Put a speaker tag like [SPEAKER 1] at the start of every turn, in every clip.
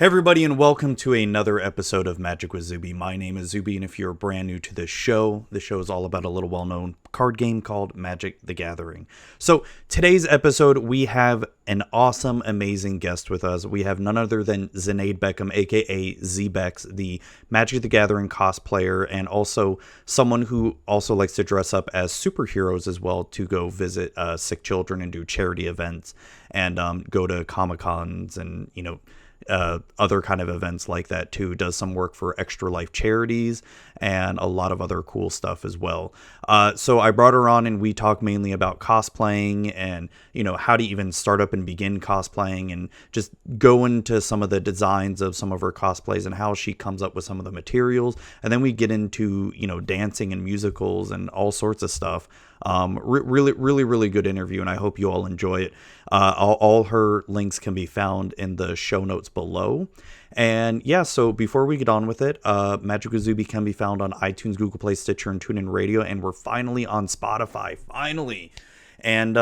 [SPEAKER 1] Hey everybody, and welcome to another episode of Magic with Zuby. My name is Zuby, and if you're brand new to this show is all about a little well-known card game called Magic the Gathering. So today's episode, we have an awesome, amazing guest with us. We have none other than Zenaide Beckham, aka Zbexx, the Magic the Gathering cosplayer, and also someone who also likes to dress up as superheroes as well to go visit sick children and do charity events and go to Comic-Cons and, other kind of events like that too. Does some work for Extra Life charities and a lot of other cool stuff as well. So I brought her on and we talk mainly about cosplaying and, how to even start up and begin cosplaying and just go into some of the designs of some of her cosplays and how she comes up with some of the materials. And then we get into, dancing and musicals and all sorts of stuff. Really good interview, and I hope you all enjoy it. All her links can be found in the show notes below. And yeah, so before we get on with it, Magic with Zuby can be found on iTunes, Google Play, Stitcher, and TuneIn Radio, and we're finally on Spotify. Finally! And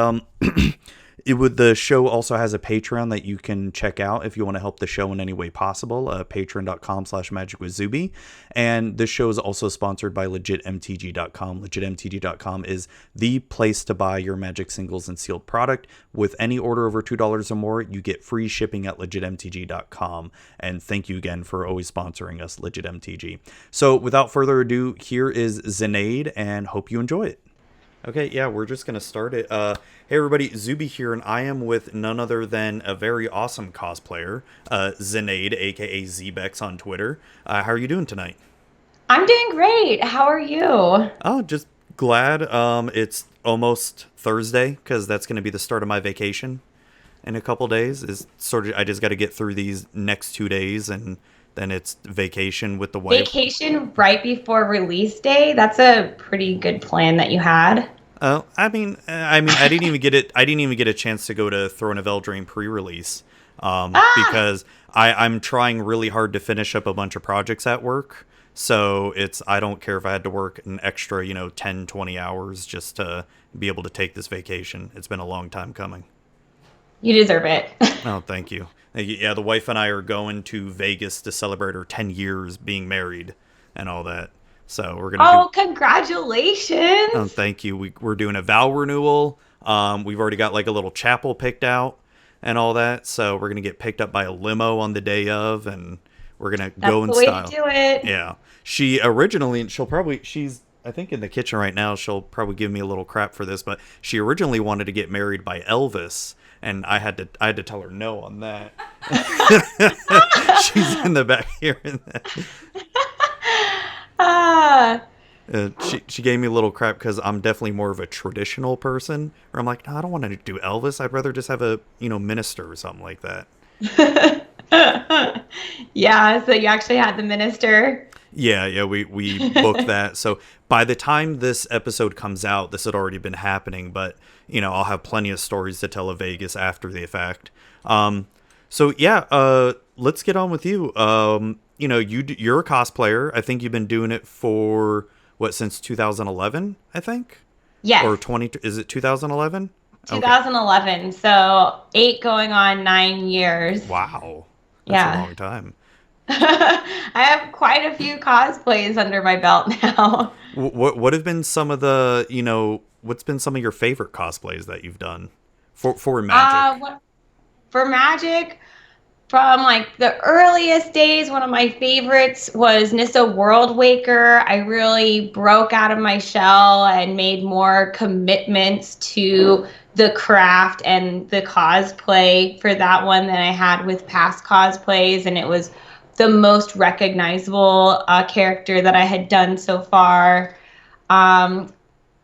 [SPEAKER 1] the show also has a Patreon that you can check out if you want to help the show in any way possible. Patreon.com/magicwithzuby. And this show is also sponsored by legitmtg.com. Legitmtg.com is the place to buy your Magic singles and sealed product. With any order over $2 or more, you get free shipping at legitmtg.com. And thank you again for always sponsoring us, LegitMTG. So without further ado, here is Zenaide, and hope you enjoy it. Okay, yeah, we're just going to start it. Hey everybody, Zuby here, and I am with none other than a very awesome cosplayer, Zenaide, aka Zbexx on Twitter. How are you doing tonight?
[SPEAKER 2] I'm doing great. How are you?
[SPEAKER 1] Oh, just glad. It's almost Thursday, because that's going to be the start of my vacation in a couple days. I just got to get through these next 2 days, and then it's vacation with the wife.
[SPEAKER 2] Vacation right before release day? That's a pretty good plan that you had.
[SPEAKER 1] Oh, I mean, I didn't even get it. I didn't even get a chance to go to Throne of Eldraine pre-release, because I'm trying really hard to finish up a bunch of projects at work. So I don't care if I had to work an extra, 10, 20 hours just to be able to take this vacation. It's been a long time coming.
[SPEAKER 2] You deserve it.
[SPEAKER 1] Oh, thank you. Yeah, the wife and I are going to Vegas to celebrate her 10 years being married and all that. So we're gonna
[SPEAKER 2] congratulations!
[SPEAKER 1] Oh, thank you. We're doing a vow renewal. We've already got like a little chapel picked out and all that. So we're gonna get picked up by a limo on the day of, and we're gonna go in style.
[SPEAKER 2] That's the way to do it.
[SPEAKER 1] Yeah. She's I think in the kitchen right now. She'll probably give me a little crap for this, but she originally wanted to get married by Elvis. And I had to tell her no on that. She's in the back here. She gave me a little crap because I'm definitely more of a traditional person. Or I'm like, no, I don't want to do Elvis. I'd rather just have a minister or something like that.
[SPEAKER 2] Yeah, so you actually had the minister.
[SPEAKER 1] Yeah, we booked that. So by the time this episode comes out, this had already been happening, but I'll have plenty of stories to tell of Vegas after the fact. So yeah, let's get on with you. You're a cosplayer. I think you've been doing it for since 2011, I think?
[SPEAKER 2] Yes.
[SPEAKER 1] Or is it 2011?
[SPEAKER 2] 2011. Okay. So 8 going on 9 years.
[SPEAKER 1] Wow. That's a long time.
[SPEAKER 2] I have quite a few cosplays under my belt now.
[SPEAKER 1] What have been some of the, what's been some of your favorite cosplays that you've done for Magic?
[SPEAKER 2] For Magic, from like the earliest days, one of my favorites was Nissa Worldwaker. I really broke out of my shell and made more commitments to the craft and the cosplay for that one than I had with past cosplays, and it was the most recognizable character that I had done so far.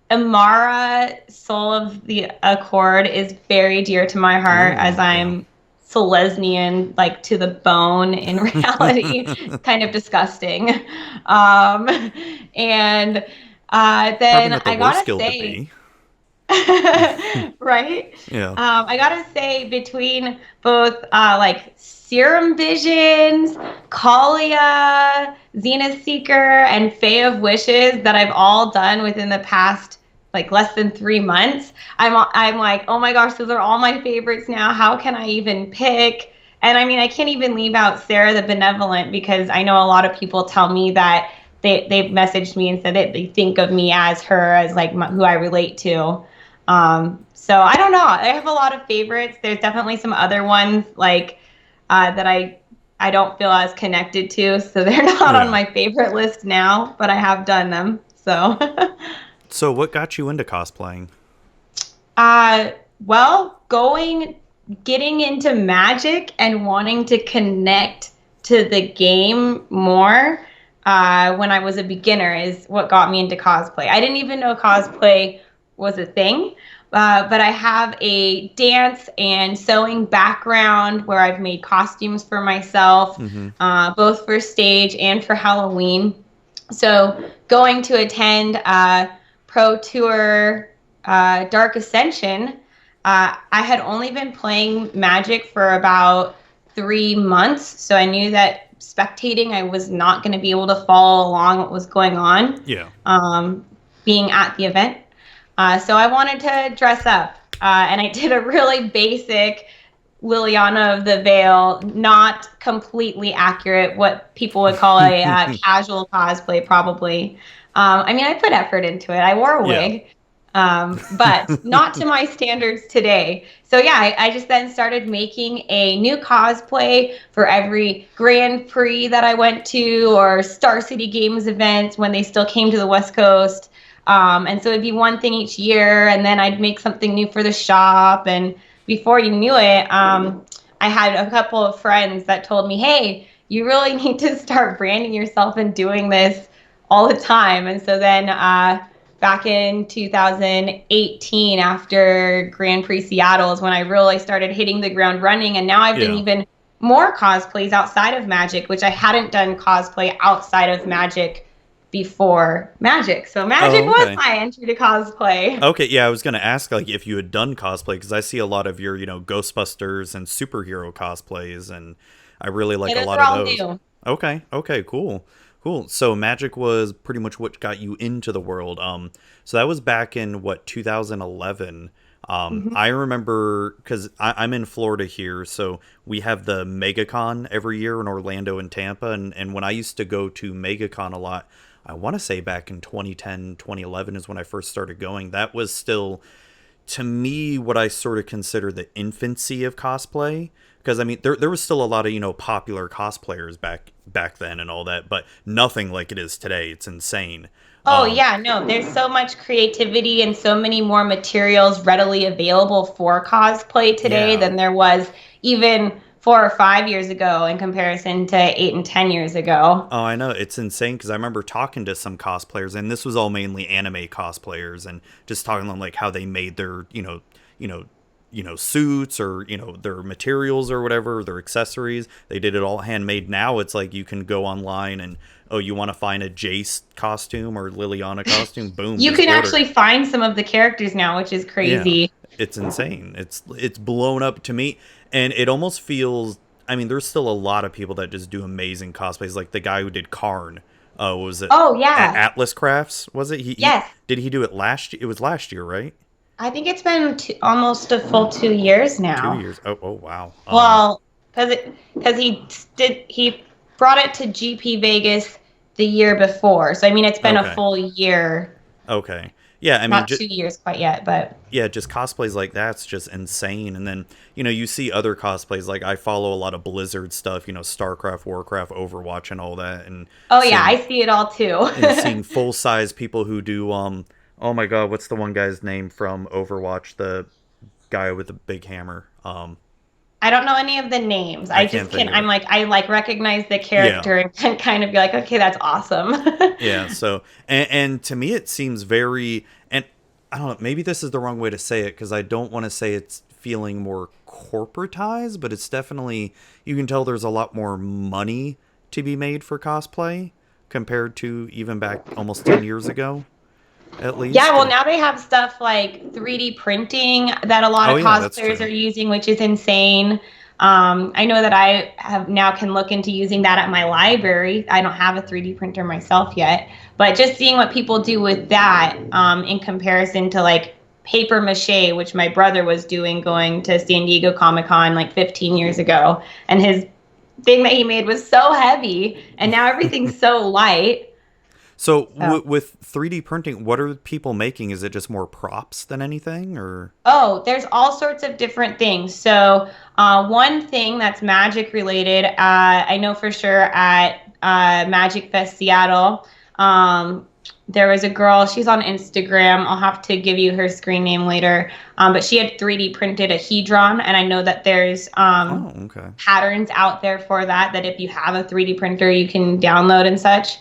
[SPEAKER 2] Amara, Soul of the Accord, is very dear to my heart, as I'm Selesnian, like to the bone in reality. Kind of disgusting. And then I gotta say, right?
[SPEAKER 1] Yeah.
[SPEAKER 2] I gotta say, between both like Serum Visions, Kalia, Zenith Seeker, and Fae of Wishes that I've all done within the past like less than 3 months, I'm like, oh my gosh, those are all my favorites now. How can I even pick? And I mean, I can't even leave out Sarah the Benevolent because I know a lot of people tell me that they've messaged me and said that they think of me as her, as like who I relate to. So I don't know. I have a lot of favorites. There's definitely some other ones like that I don't feel as connected to, so they're not on
[SPEAKER 1] Yeah.
[SPEAKER 2] my favorite list now, but I have done them. So
[SPEAKER 1] So what got you into cosplaying?
[SPEAKER 2] Uh, well, getting into Magic and wanting to connect to the game more when I was a beginner is what got me into cosplay. I didn't even know cosplay was a thing, but I have a dance and sewing background where I've made costumes for myself,
[SPEAKER 1] Mm-hmm.
[SPEAKER 2] both for stage and for Halloween. So going to attend Pro Tour Dark Ascension, I had only been playing Magic for about 3 months, so I knew that spectating, I was not going to be able to follow along what was going on,
[SPEAKER 1] Yeah.
[SPEAKER 2] um, being at the event. So I wanted to dress up, and I did a really basic Liliana of the Veil, not completely accurate, what people would call a casual cosplay, probably. I mean, I put effort into it. I wore a
[SPEAKER 1] Yeah.
[SPEAKER 2] wig, but not to my standards today. So yeah, I just then started making a new cosplay for every Grand Prix that I went to or Star City Games events when they still came to the West Coast. And so it'd be one thing each year, and then I'd make something new for the shop. And before you knew it, I had a couple of friends that told me, hey, you really need to start branding yourself and doing this all the time. And so then back in 2018, after Grand Prix Seattle, is when I really started hitting the ground running. And now I've done
[SPEAKER 1] Yeah.
[SPEAKER 2] even more cosplays outside of Magic, which I hadn't done cosplay outside of Magic before Magic. So Magic
[SPEAKER 1] Oh,
[SPEAKER 2] was
[SPEAKER 1] okay.
[SPEAKER 2] my entry to cosplay.
[SPEAKER 1] Okay, yeah, I was gonna ask like if you had done cosplay because I see a lot of your, Ghostbusters and superhero cosplays, and I really like
[SPEAKER 2] Yeah,
[SPEAKER 1] a
[SPEAKER 2] those
[SPEAKER 1] lot
[SPEAKER 2] are
[SPEAKER 1] of
[SPEAKER 2] all
[SPEAKER 1] those.
[SPEAKER 2] new.
[SPEAKER 1] Okay, okay, cool, cool. So Magic was pretty much what got you into the world. So that was back in what 2011.
[SPEAKER 2] Mhm.
[SPEAKER 1] I remember because I'm in Florida here, so we have the MegaCon every year in Orlando and Tampa, and when I used to go to MegaCon a lot, I want to say back in 2010, 2011 is when I first started going. That was still, to me, what I sort of consider the infancy of cosplay. Because I mean, there was still a lot of popular cosplayers back then and all that, but nothing like it is today. It's insane.
[SPEAKER 2] Oh,
[SPEAKER 1] Um,
[SPEAKER 2] yeah, no, there's so much creativity and so many more materials readily available for cosplay today
[SPEAKER 1] yeah.
[SPEAKER 2] than there was even 4 or 5 years ago in comparison to 8 and 10 years ago.
[SPEAKER 1] Oh, I know it's insane because I remember talking to some cosplayers, and this was all mainly anime cosplayers, and just talking to them like how they made their you know, suits or their materials or whatever, their accessories. They did it all handmade. Now it's like you can go online and oh, you want to find a Jace costume or Liliana costume? Boom,
[SPEAKER 2] You
[SPEAKER 1] just
[SPEAKER 2] can
[SPEAKER 1] order.
[SPEAKER 2] actually find some of the characters now, which is
[SPEAKER 1] Yeah,
[SPEAKER 2] crazy.
[SPEAKER 1] it's insane. It's blown up to me, and it almost feels. I mean, there's still a lot of people that just do amazing cosplays, like the guy who did Karn. What was it
[SPEAKER 2] Oh, yeah.
[SPEAKER 1] Atlas Crafts? Was it? He
[SPEAKER 2] Yes.
[SPEAKER 1] did he do it last? It was last year, right?
[SPEAKER 2] I think it's been almost a full 2 years
[SPEAKER 1] Two
[SPEAKER 2] now.
[SPEAKER 1] years. Oh, oh wow.
[SPEAKER 2] Well, because he brought it to GP Vegas the year before. So I mean, it's been a
[SPEAKER 1] Okay,
[SPEAKER 2] full year,
[SPEAKER 1] okay. Yeah, I mean,
[SPEAKER 2] not 2 years quite yet, but
[SPEAKER 1] yeah, just cosplays like that's just insane. And then you see other cosplays. Like I follow a lot of Blizzard stuff. StarCraft, Warcraft, Overwatch, and all that. And
[SPEAKER 2] oh yeah,
[SPEAKER 1] seeing
[SPEAKER 2] I see it all too.
[SPEAKER 1] full size people who do oh my god, what's the one guy's name from Overwatch? The guy with the big hammer.
[SPEAKER 2] I don't know any of the names.
[SPEAKER 1] I
[SPEAKER 2] I
[SPEAKER 1] can't
[SPEAKER 2] just
[SPEAKER 1] think
[SPEAKER 2] can.
[SPEAKER 1] of
[SPEAKER 2] I'm
[SPEAKER 1] it.
[SPEAKER 2] like I like recognize the
[SPEAKER 1] Yeah.
[SPEAKER 2] character and can kind of be like, okay, that's awesome.
[SPEAKER 1] Yeah, so and to me it seems very, and I don't know, maybe this is the wrong way to say it because I don't want to say it's feeling more corporatized, but it's definitely, you can tell there's a lot more money to be made for cosplay compared to even back almost 10 years ago at
[SPEAKER 2] Yeah,
[SPEAKER 1] least.
[SPEAKER 2] well,
[SPEAKER 1] And
[SPEAKER 2] now they have stuff like 3D printing that a lot
[SPEAKER 1] oh
[SPEAKER 2] of
[SPEAKER 1] yeah, that's
[SPEAKER 2] cosplayers
[SPEAKER 1] true.
[SPEAKER 2] are using, which is insane. I know that I have now can look into using that at my library. I don't have a 3D printer myself yet, but just seeing what people do with that in comparison to like paper mache, which my brother was doing going to San Diego Comic-Con like 15 years ago. And his thing that he made was so heavy, and now everything's so light.
[SPEAKER 1] So
[SPEAKER 2] So,
[SPEAKER 1] with 3D printing, what are people making? Is it just more props than anything, or?
[SPEAKER 2] oh, there's all sorts of different things. So, one thing that's magic related, I know for sure at Magic Fest Seattle, there was a girl, she's on Instagram. I'll have to give you her screen name later. But she had 3D printed a Hedron, and I know that there's
[SPEAKER 1] Oh, okay.
[SPEAKER 2] patterns out there for that, that if you have a 3D printer, you can download and such.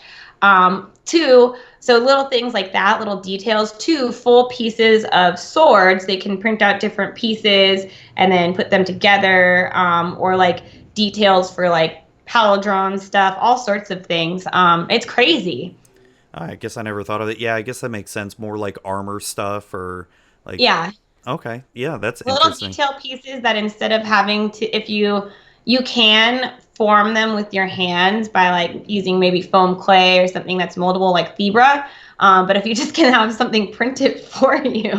[SPEAKER 2] Two, so little things like that, little details. Two, full pieces of swords. They can print out different pieces and then put them together, or like details for like palindrome stuff, all sorts of things. It's crazy.
[SPEAKER 1] I guess I never thought of it. Yeah, I guess that makes sense. More like armor stuff or like,
[SPEAKER 2] Yeah,
[SPEAKER 1] okay. Yeah, that's
[SPEAKER 2] little
[SPEAKER 1] interesting.
[SPEAKER 2] detail pieces that instead of having to, if you can form them with your hands by like using maybe foam clay or something that's moldable like fibra. But if you just can have something printed for you,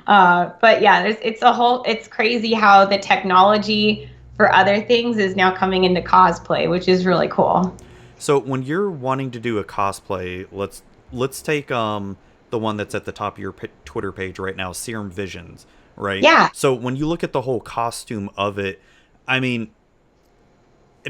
[SPEAKER 2] but yeah, it's crazy how the technology for other things is now coming into cosplay, which is really cool.
[SPEAKER 1] So when you're wanting to do a cosplay, let's take the one that's at the top of your Twitter page right now, Serum Visions, right?
[SPEAKER 2] Yeah.
[SPEAKER 1] So when you look at the whole costume of it, I mean,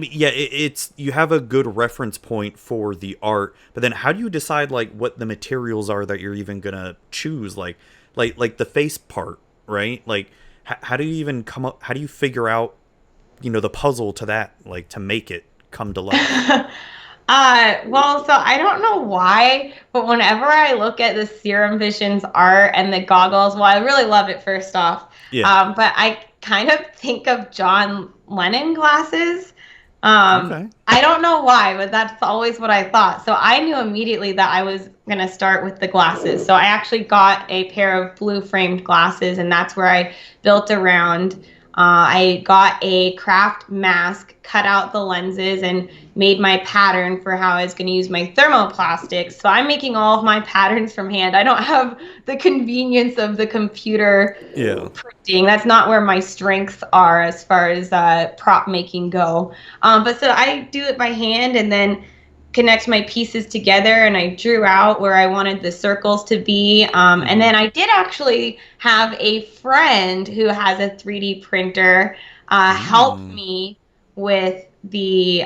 [SPEAKER 1] yeah, it's you have a good reference point for the art, but then how do you decide like what the materials are that you're even gonna choose? Like the face part, right? Like how do you even come up? How do you figure out, the puzzle to that, like to make it come to life?
[SPEAKER 2] Well, so I don't know why, but whenever I look at the Serum Visions art and the goggles, well, I really love it first off.
[SPEAKER 1] Yeah.
[SPEAKER 2] But I kind of think of John Lennon glasses.
[SPEAKER 1] Okay.
[SPEAKER 2] I don't know why, but that's always what I thought. So I knew immediately that I was gonna start with the glasses. So I actually got a pair of blue framed glasses, and that's where I built around. I got a craft mask, cut out the lenses, and made my pattern for how I was going to use my thermoplastics. So I'm making all of my patterns from hand. I don't have the convenience of the computer
[SPEAKER 1] Yeah.
[SPEAKER 2] printing. That's not where my strengths are as far as prop making go. But so I do it by hand and then connect my pieces together, and I drew out where I wanted the circles to be. And
[SPEAKER 1] Mm-hmm.
[SPEAKER 2] then I did actually have a friend who has a 3D printer help
[SPEAKER 1] Mm.
[SPEAKER 2] me with the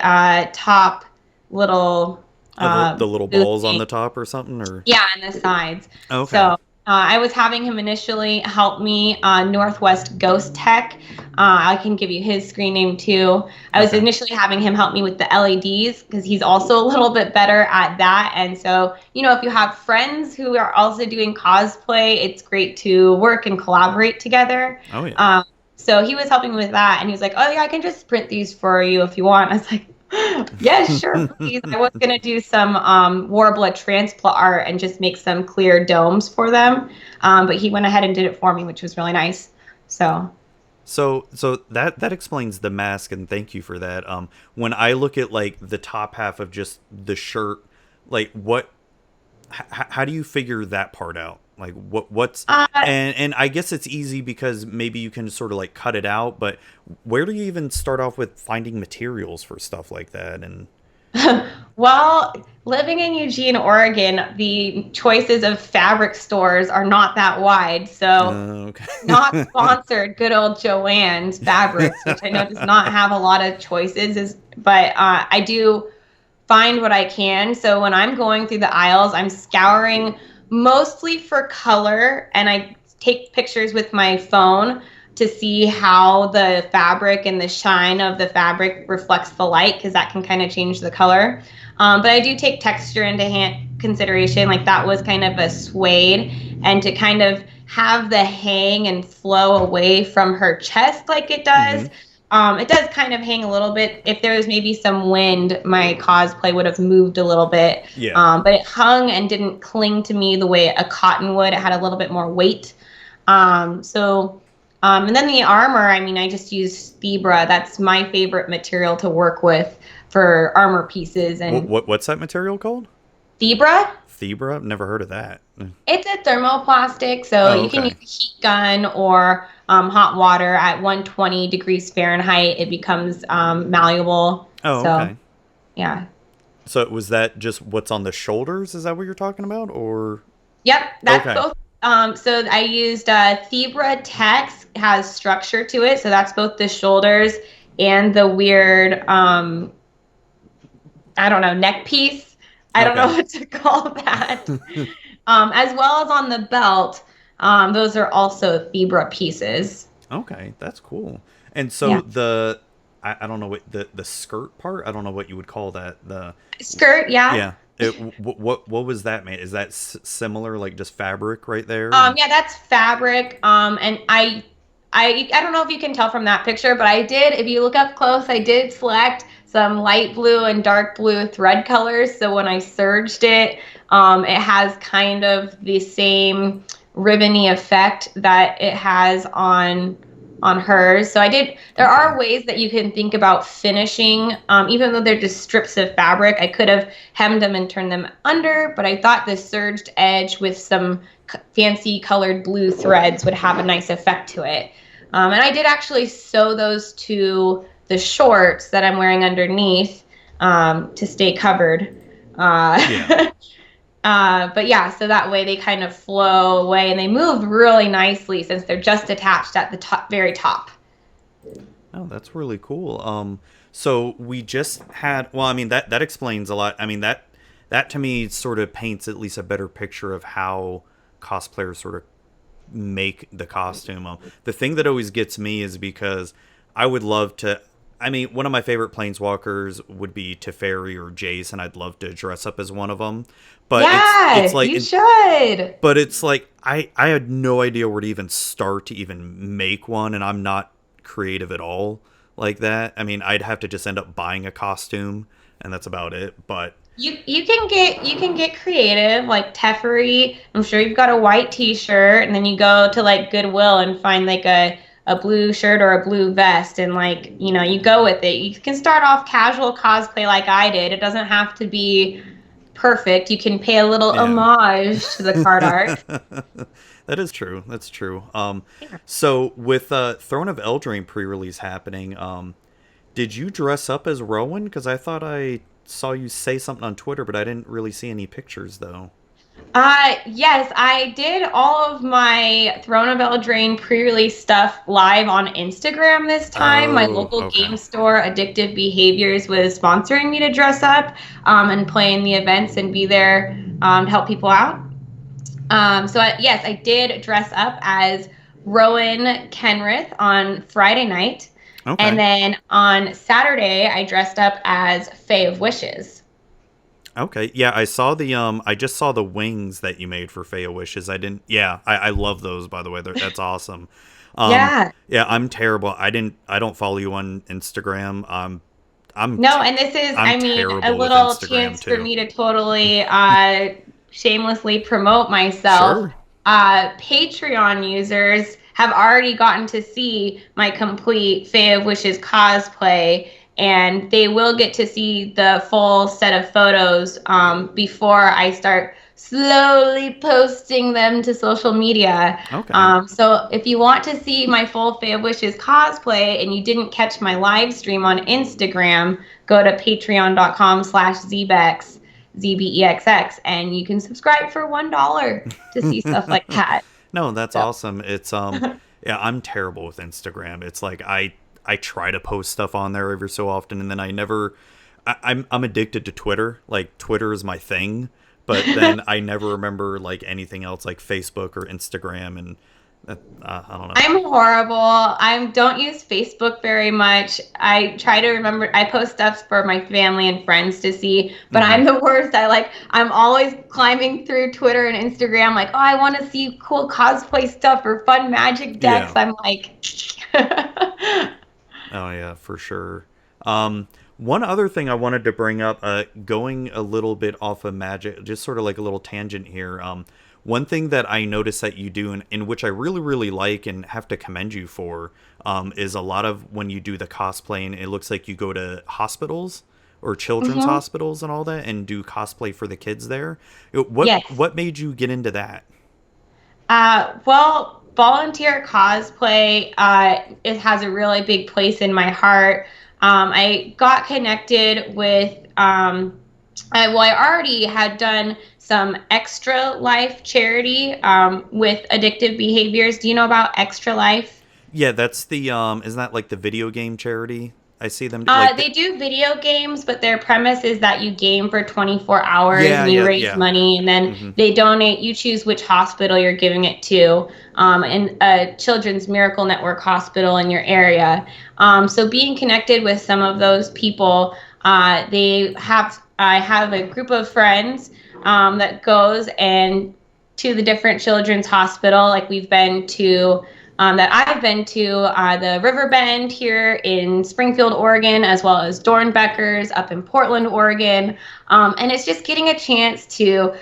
[SPEAKER 2] top little
[SPEAKER 1] The little
[SPEAKER 2] booth
[SPEAKER 1] balls on
[SPEAKER 2] thing.
[SPEAKER 1] the top or something, or
[SPEAKER 2] Yeah, and the sides. So
[SPEAKER 1] okay.
[SPEAKER 2] I was having him initially help me Northwest Ghost Tech. I can give you his screen name too. I was
[SPEAKER 1] Okay.
[SPEAKER 2] initially having him help me with the LEDs because he's also a little bit better at that. And so, if you have friends who are also doing cosplay, it's great to work and collaborate together.
[SPEAKER 1] Oh yeah.
[SPEAKER 2] So he was helping me with that, and he was like, "Oh yeah, I can just print these for you if you want." I was like, "Yes, sure, please." I was gonna do some Warbler transplant art and just make some clear domes for them, but he went ahead and did it for me, which was really nice. So
[SPEAKER 1] So that explains the mask, and thank you for that. When I look at like the top half of just the shirt, like how do you figure that part out? Like what's
[SPEAKER 2] uh,
[SPEAKER 1] and I guess it's easy because maybe you can sort of like cut it out, but where do you even start off with finding materials for stuff like that? And
[SPEAKER 2] well, living in Eugene, Oregon, the choices of fabric stores are not that wide. So,
[SPEAKER 1] okay.
[SPEAKER 2] not sponsored, good old Joann's Fabrics, which I know does not have a lot of choices, but I do find what I can. So when I'm going through the aisles, I'm scouring mostly for color, and I take pictures with my phone to see how the fabric and the shine of the fabric reflects the light, because that can kind of change the color. But I do take texture into consideration. Like that was kind of a suede, and to kind of have the hang and flow away from her chest like it does.
[SPEAKER 1] Hmm.
[SPEAKER 2] It does kind of hang a little bit. If there was maybe some wind, my cosplay would have moved a little bit.
[SPEAKER 1] Yeah.
[SPEAKER 2] But it hung and didn't cling to me the way a cotton would. It had a little bit more weight. And then the armor, I mean, I just use fibra. That's my favorite material to work with for armor pieces. And
[SPEAKER 1] What's that material called?
[SPEAKER 2] fibra,
[SPEAKER 1] Thebra? I've never heard of that.
[SPEAKER 2] It's a thermoplastic, so
[SPEAKER 1] Oh,
[SPEAKER 2] you can use
[SPEAKER 1] okay.
[SPEAKER 2] a heat gun or hot water at 120 degrees Fahrenheit. It becomes malleable.
[SPEAKER 1] Oh,
[SPEAKER 2] So,
[SPEAKER 1] okay.
[SPEAKER 2] yeah.
[SPEAKER 1] So was that just what's on the shoulders? Is that what you're talking about? Or
[SPEAKER 2] Yep, that's
[SPEAKER 1] okay.
[SPEAKER 2] both. So I used Thebra Tex has structure to it, so that's both the shoulders and the weird, I don't know, neck piece. I don't know
[SPEAKER 1] Okay.
[SPEAKER 2] what to call that. As well as on the belt, those are also Thebra pieces.
[SPEAKER 1] Okay, that's cool. And so
[SPEAKER 2] Yeah.
[SPEAKER 1] I don't know what the skirt part. I don't know what you would call that. The
[SPEAKER 2] Skirt, yeah.
[SPEAKER 1] yeah. What was that made? Is that similar, like just fabric right there? And
[SPEAKER 2] Yeah, that's fabric. And I don't know if you can tell from that picture, but I did, if you look up close, I did select some light blue and dark blue thread colors. So when I serged it, it has kind of the same ribbony effect that it has on hers. So I did, there
[SPEAKER 1] okay.
[SPEAKER 2] are ways that you can think about finishing, even though they're just strips of fabric. I could have hemmed them and turned them under, but I thought the serged edge with some fancy colored blue threads would have a nice effect to it. And I did actually sew those to the shorts that I'm wearing underneath to stay covered.
[SPEAKER 1] Yeah.
[SPEAKER 2] Uh, but yeah, so that way they kind of flow away and they move really nicely since they're just attached at the top, very top.
[SPEAKER 1] Oh, that's really cool. So we just had. Well, I mean that explains a lot. I mean that to me sort of paints at least a better picture of how cosplayers sort of make the costume. The thing that always gets me is because I would love to. I mean, one of my favorite planeswalkers would be Teferi or Jace, and I'd love to dress up as one of them. But it's
[SPEAKER 2] Yes,
[SPEAKER 1] like,
[SPEAKER 2] you should.
[SPEAKER 1] but it's like I had no idea where to even start to even make one, and I'm not creative at all like that. I mean, I'd have to just end up buying a costume, and that's about it. But
[SPEAKER 2] You can get creative like Teferi. I'm sure you've got a white T-shirt, and then you go to like Goodwill and find like a blue shirt or a blue vest, and like you go with it. You can start off casual cosplay like I did. It doesn't have to be perfect. You can pay a little
[SPEAKER 1] yeah.
[SPEAKER 2] homage to the card art.
[SPEAKER 1] That is true. That's true.
[SPEAKER 2] Yeah.
[SPEAKER 1] So with Throne of Eldraine pre-release happening, did you dress up as Rowan? Because I thought I saw you say something on Twitter, but I didn't really see any pictures though.
[SPEAKER 2] Yes, I did all of my Throne of Eldraine pre-release stuff live on Instagram this time. My
[SPEAKER 1] Oh,
[SPEAKER 2] local
[SPEAKER 1] okay.
[SPEAKER 2] game store, Addictive Behaviors, was sponsoring me to dress up and play in the events and be there to help people out. Yes, I did dress up as Rowan Kenrith on Friday night. And
[SPEAKER 1] Okay.
[SPEAKER 2] then on Saturday, I dressed up as Fae of Wishes.
[SPEAKER 1] Okay. Yeah, I just saw the wings that you made for Faya Wishes. I didn't yeah, I love those by the way. That's awesome.
[SPEAKER 2] Yeah.
[SPEAKER 1] Yeah, I'm terrible. I don't follow you on Instagram. I'm
[SPEAKER 2] No, and this is,
[SPEAKER 1] I'm
[SPEAKER 2] I mean, a
[SPEAKER 1] terrible with
[SPEAKER 2] little
[SPEAKER 1] Instagram
[SPEAKER 2] chance for
[SPEAKER 1] too.
[SPEAKER 2] me to totally shamelessly promote myself.
[SPEAKER 1] Sure.
[SPEAKER 2] Patreon users have already gotten to see my complete Fae of Wishes cosplay, and they will get to see the full set of photos before I start slowly posting them to social media.
[SPEAKER 1] Okay.
[SPEAKER 2] So if you want to see my full Fae of Wishes cosplay and you didn't catch my live stream on Instagram, go to patreon.com/Zbexx, ZBEXX, and you can subscribe for $1 to see stuff like that.
[SPEAKER 1] No, that's
[SPEAKER 2] So
[SPEAKER 1] awesome. It's yeah, I'm terrible with Instagram. It's like I try to post stuff on there every so often, and then I never. I'm addicted to Twitter. Like Twitter is my thing, but then I never remember like anything else like Facebook or Instagram, and I don't know.
[SPEAKER 2] I'm horrible. I don't use Facebook very much. I try to remember. I post stuff for my family and friends to see, but
[SPEAKER 1] Hmm.
[SPEAKER 2] I'm the worst. I'm always climbing through Twitter and Instagram, like, oh, I want to see cool cosplay stuff or fun magic decks.
[SPEAKER 1] Yeah.
[SPEAKER 2] I'm like,
[SPEAKER 1] Oh yeah, for sure. One other thing I wanted to bring up, going a little bit off of magic, just sort of like a little tangent here. One thing that I noticed that you do, and in which I really, really like and have to commend you for, is a lot of when you do the cosplay, and it looks like you go to hospitals or children's hospitals and all that, and do cosplay for the kids there.
[SPEAKER 2] Yes.
[SPEAKER 1] What made you get into that?
[SPEAKER 2] Well, volunteer cosplay, it has a really big place in my heart. I got connected with, I already had done some Extra Life charity with addictive behaviors. Do you know about Extra Life?
[SPEAKER 1] Yeah, that's the isn't that like the video game charity? I see them like
[SPEAKER 2] They do video games, but their premise is that you game for 24 hours
[SPEAKER 1] yeah,
[SPEAKER 2] and you
[SPEAKER 1] yeah,
[SPEAKER 2] raise
[SPEAKER 1] yeah.
[SPEAKER 2] money, and then they donate. You choose which hospital you're giving it to, and a Children's Miracle Network hospital in your area. So being connected with some of those people, I have a group of friends that goes and to the different children's hospital. Like we've been to that I've been to the Riverbend here in Springfield, Oregon, as well as Dornbeckers up in Portland, Oregon. And it's just getting a chance to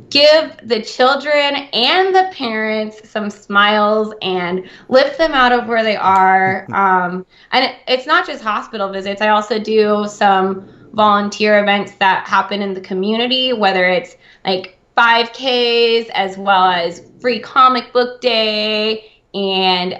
[SPEAKER 2] give the children and the parents some smiles and lift them out of where they are. And it's not just hospital visits. I also do some volunteer events that happen in the community, whether it's like 5Ks as well as free comic book day. And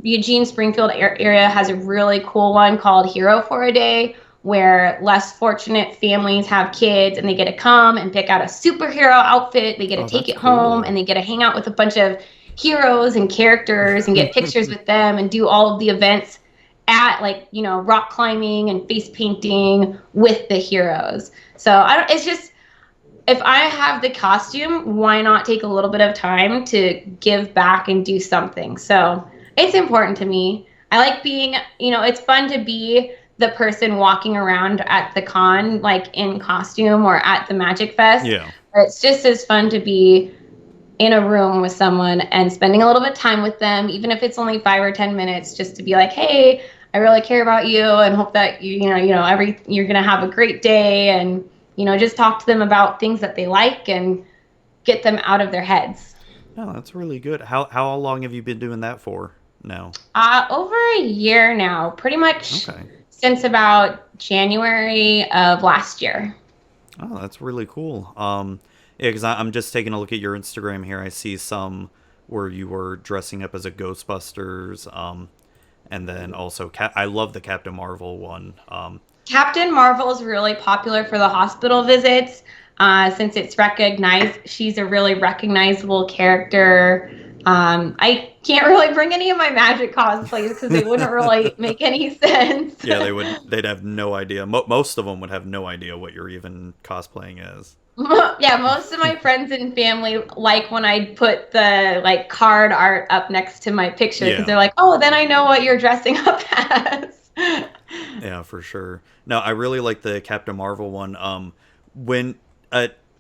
[SPEAKER 2] Eugene Springfield area has a really cool one called Hero for a Day, where less fortunate families have kids and they get to come and pick out a superhero outfit. They get to take it home and they get to hang out with a bunch of heroes and characters and get pictures with them and do all of the events at, like, you know, rock climbing and face painting with the heroes. So it's just, if I have the costume, why not take a little bit of time to give back and do something? So it's important to me. I like being, you know, it's fun to be the person walking around at the con, like in costume, or at the Magic Fest.
[SPEAKER 1] Yeah.
[SPEAKER 2] It's just as fun to be in a room with someone and spending a little bit of time with them, even if it's only 5 or 10 minutes, just to be like, hey, I really care about you and hope that you're going to have a great day, and, you know, just talk to them about things that they like and get them out of their heads.
[SPEAKER 1] Oh, that's really good. How long have you been doing that for now?
[SPEAKER 2] Over a year now, pretty much.
[SPEAKER 1] Okay.
[SPEAKER 2] Since about January of last year.
[SPEAKER 1] Oh, that's really cool. Yeah, because I'm just taking a look at your Instagram here. I see some where you were dressing up as a Ghostbusters, and then also I love the Captain Marvel one.
[SPEAKER 2] Captain Marvel is really popular for the hospital visits, since it's recognized. She's a really recognizable character. I can't really bring any of my Magic cosplays because they wouldn't really make any sense.
[SPEAKER 1] Yeah, they would. They'd have no idea. Most of them would have no idea what you're even cosplaying as.
[SPEAKER 2] Yeah, most of my friends and family like when I put the like card art up next to my picture, because they're like, "Oh, then I know what you're dressing up as."
[SPEAKER 1] Yeah, for sure. No, I really like the Captain Marvel one. When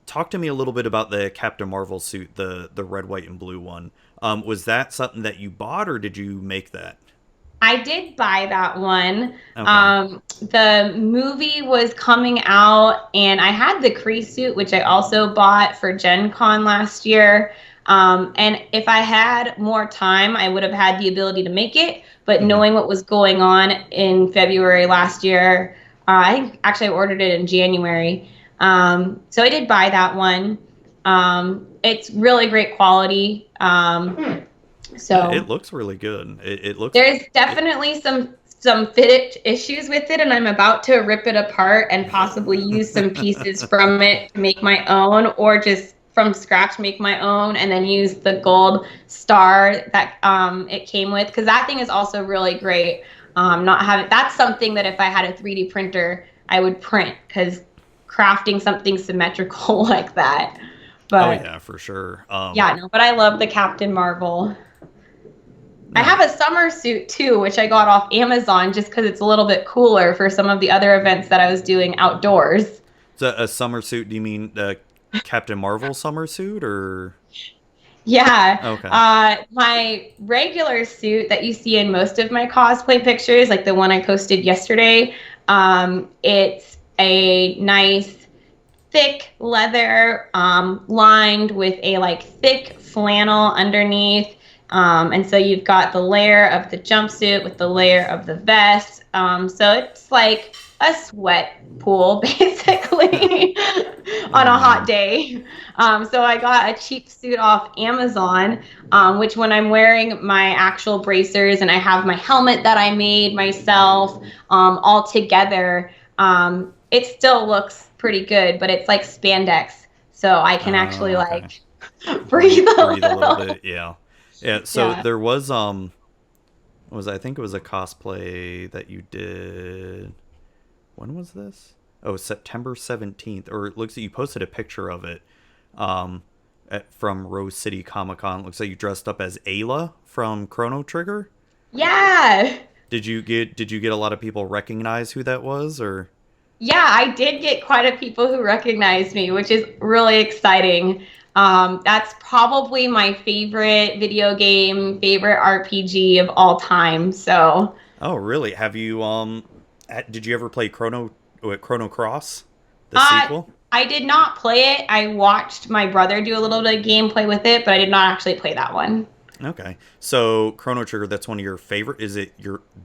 [SPEAKER 1] talk to me a little bit about the Captain Marvel suit, the red, white, and blue one. Was that something that you bought, or did you make that?
[SPEAKER 2] I did buy that one.
[SPEAKER 1] Okay.
[SPEAKER 2] The movie was coming out, and I had the Kree suit, which I also bought for Gen Con last year. And if I had more time, I would have had the ability to make it. But knowing what was going on in February last year, I actually ordered it in January. So I did buy that one. It's really great quality. So
[SPEAKER 1] Yeah, it looks really good. It looks.
[SPEAKER 2] There's definitely some fit issues with it, and I'm about to rip it apart and possibly use some pieces from it to make my own, or just from scratch make my own, and then use the gold star that it came with, because that thing is also really great. That's something that if I had a 3D printer, I would print, because crafting something symmetrical like that. But,
[SPEAKER 1] oh yeah, for sure.
[SPEAKER 2] but I love the Captain Marvel. I have a summer suit too, which I got off Amazon just because it's a little bit cooler for some of the other events that I was doing outdoors.
[SPEAKER 1] So a summer suit? Do you mean the Captain Marvel summer suit, or?
[SPEAKER 2] Yeah.
[SPEAKER 1] Okay.
[SPEAKER 2] My regular suit that you see in most of my cosplay pictures, like the one I posted yesterday, it's a nice thick leather, lined with a like thick flannel underneath. And so you've got the layer of the jumpsuit with the layer of the vest. So it's like a sweat pool basically on
[SPEAKER 1] Oh
[SPEAKER 2] a hot
[SPEAKER 1] man.
[SPEAKER 2] day. So I got a cheap suit off Amazon, which when I'm wearing my actual bracers and I have my helmet that I made myself, all together, it still looks pretty good, but it's like spandex. So I can actually
[SPEAKER 1] Okay.
[SPEAKER 2] like breathe a
[SPEAKER 1] Breathe a little
[SPEAKER 2] little.
[SPEAKER 1] bit. Yeah. Yeah. So
[SPEAKER 2] Yeah.
[SPEAKER 1] there was I think it was a cosplay that you did. When was this? Oh, September 17th. Or it looks like you posted a picture of it um, from Rose City Comic Con. Looks like you dressed up as Ayla from Chrono Trigger.
[SPEAKER 2] Yeah.
[SPEAKER 1] Did you get a lot of people recognize who that was, or?
[SPEAKER 2] Yeah, I did get quite a people who recognized me, which is really exciting. That's probably my favorite video game, favorite RPG of all time. So,
[SPEAKER 1] Oh, really? Did you ever play Chrono Cross, the
[SPEAKER 2] uh,
[SPEAKER 1] sequel?
[SPEAKER 2] I did not play it. I watched my brother do a little bit of gameplay with it, but I did not actually play that one.
[SPEAKER 1] Okay. So Chrono Trigger, that's one of your favorite. Is it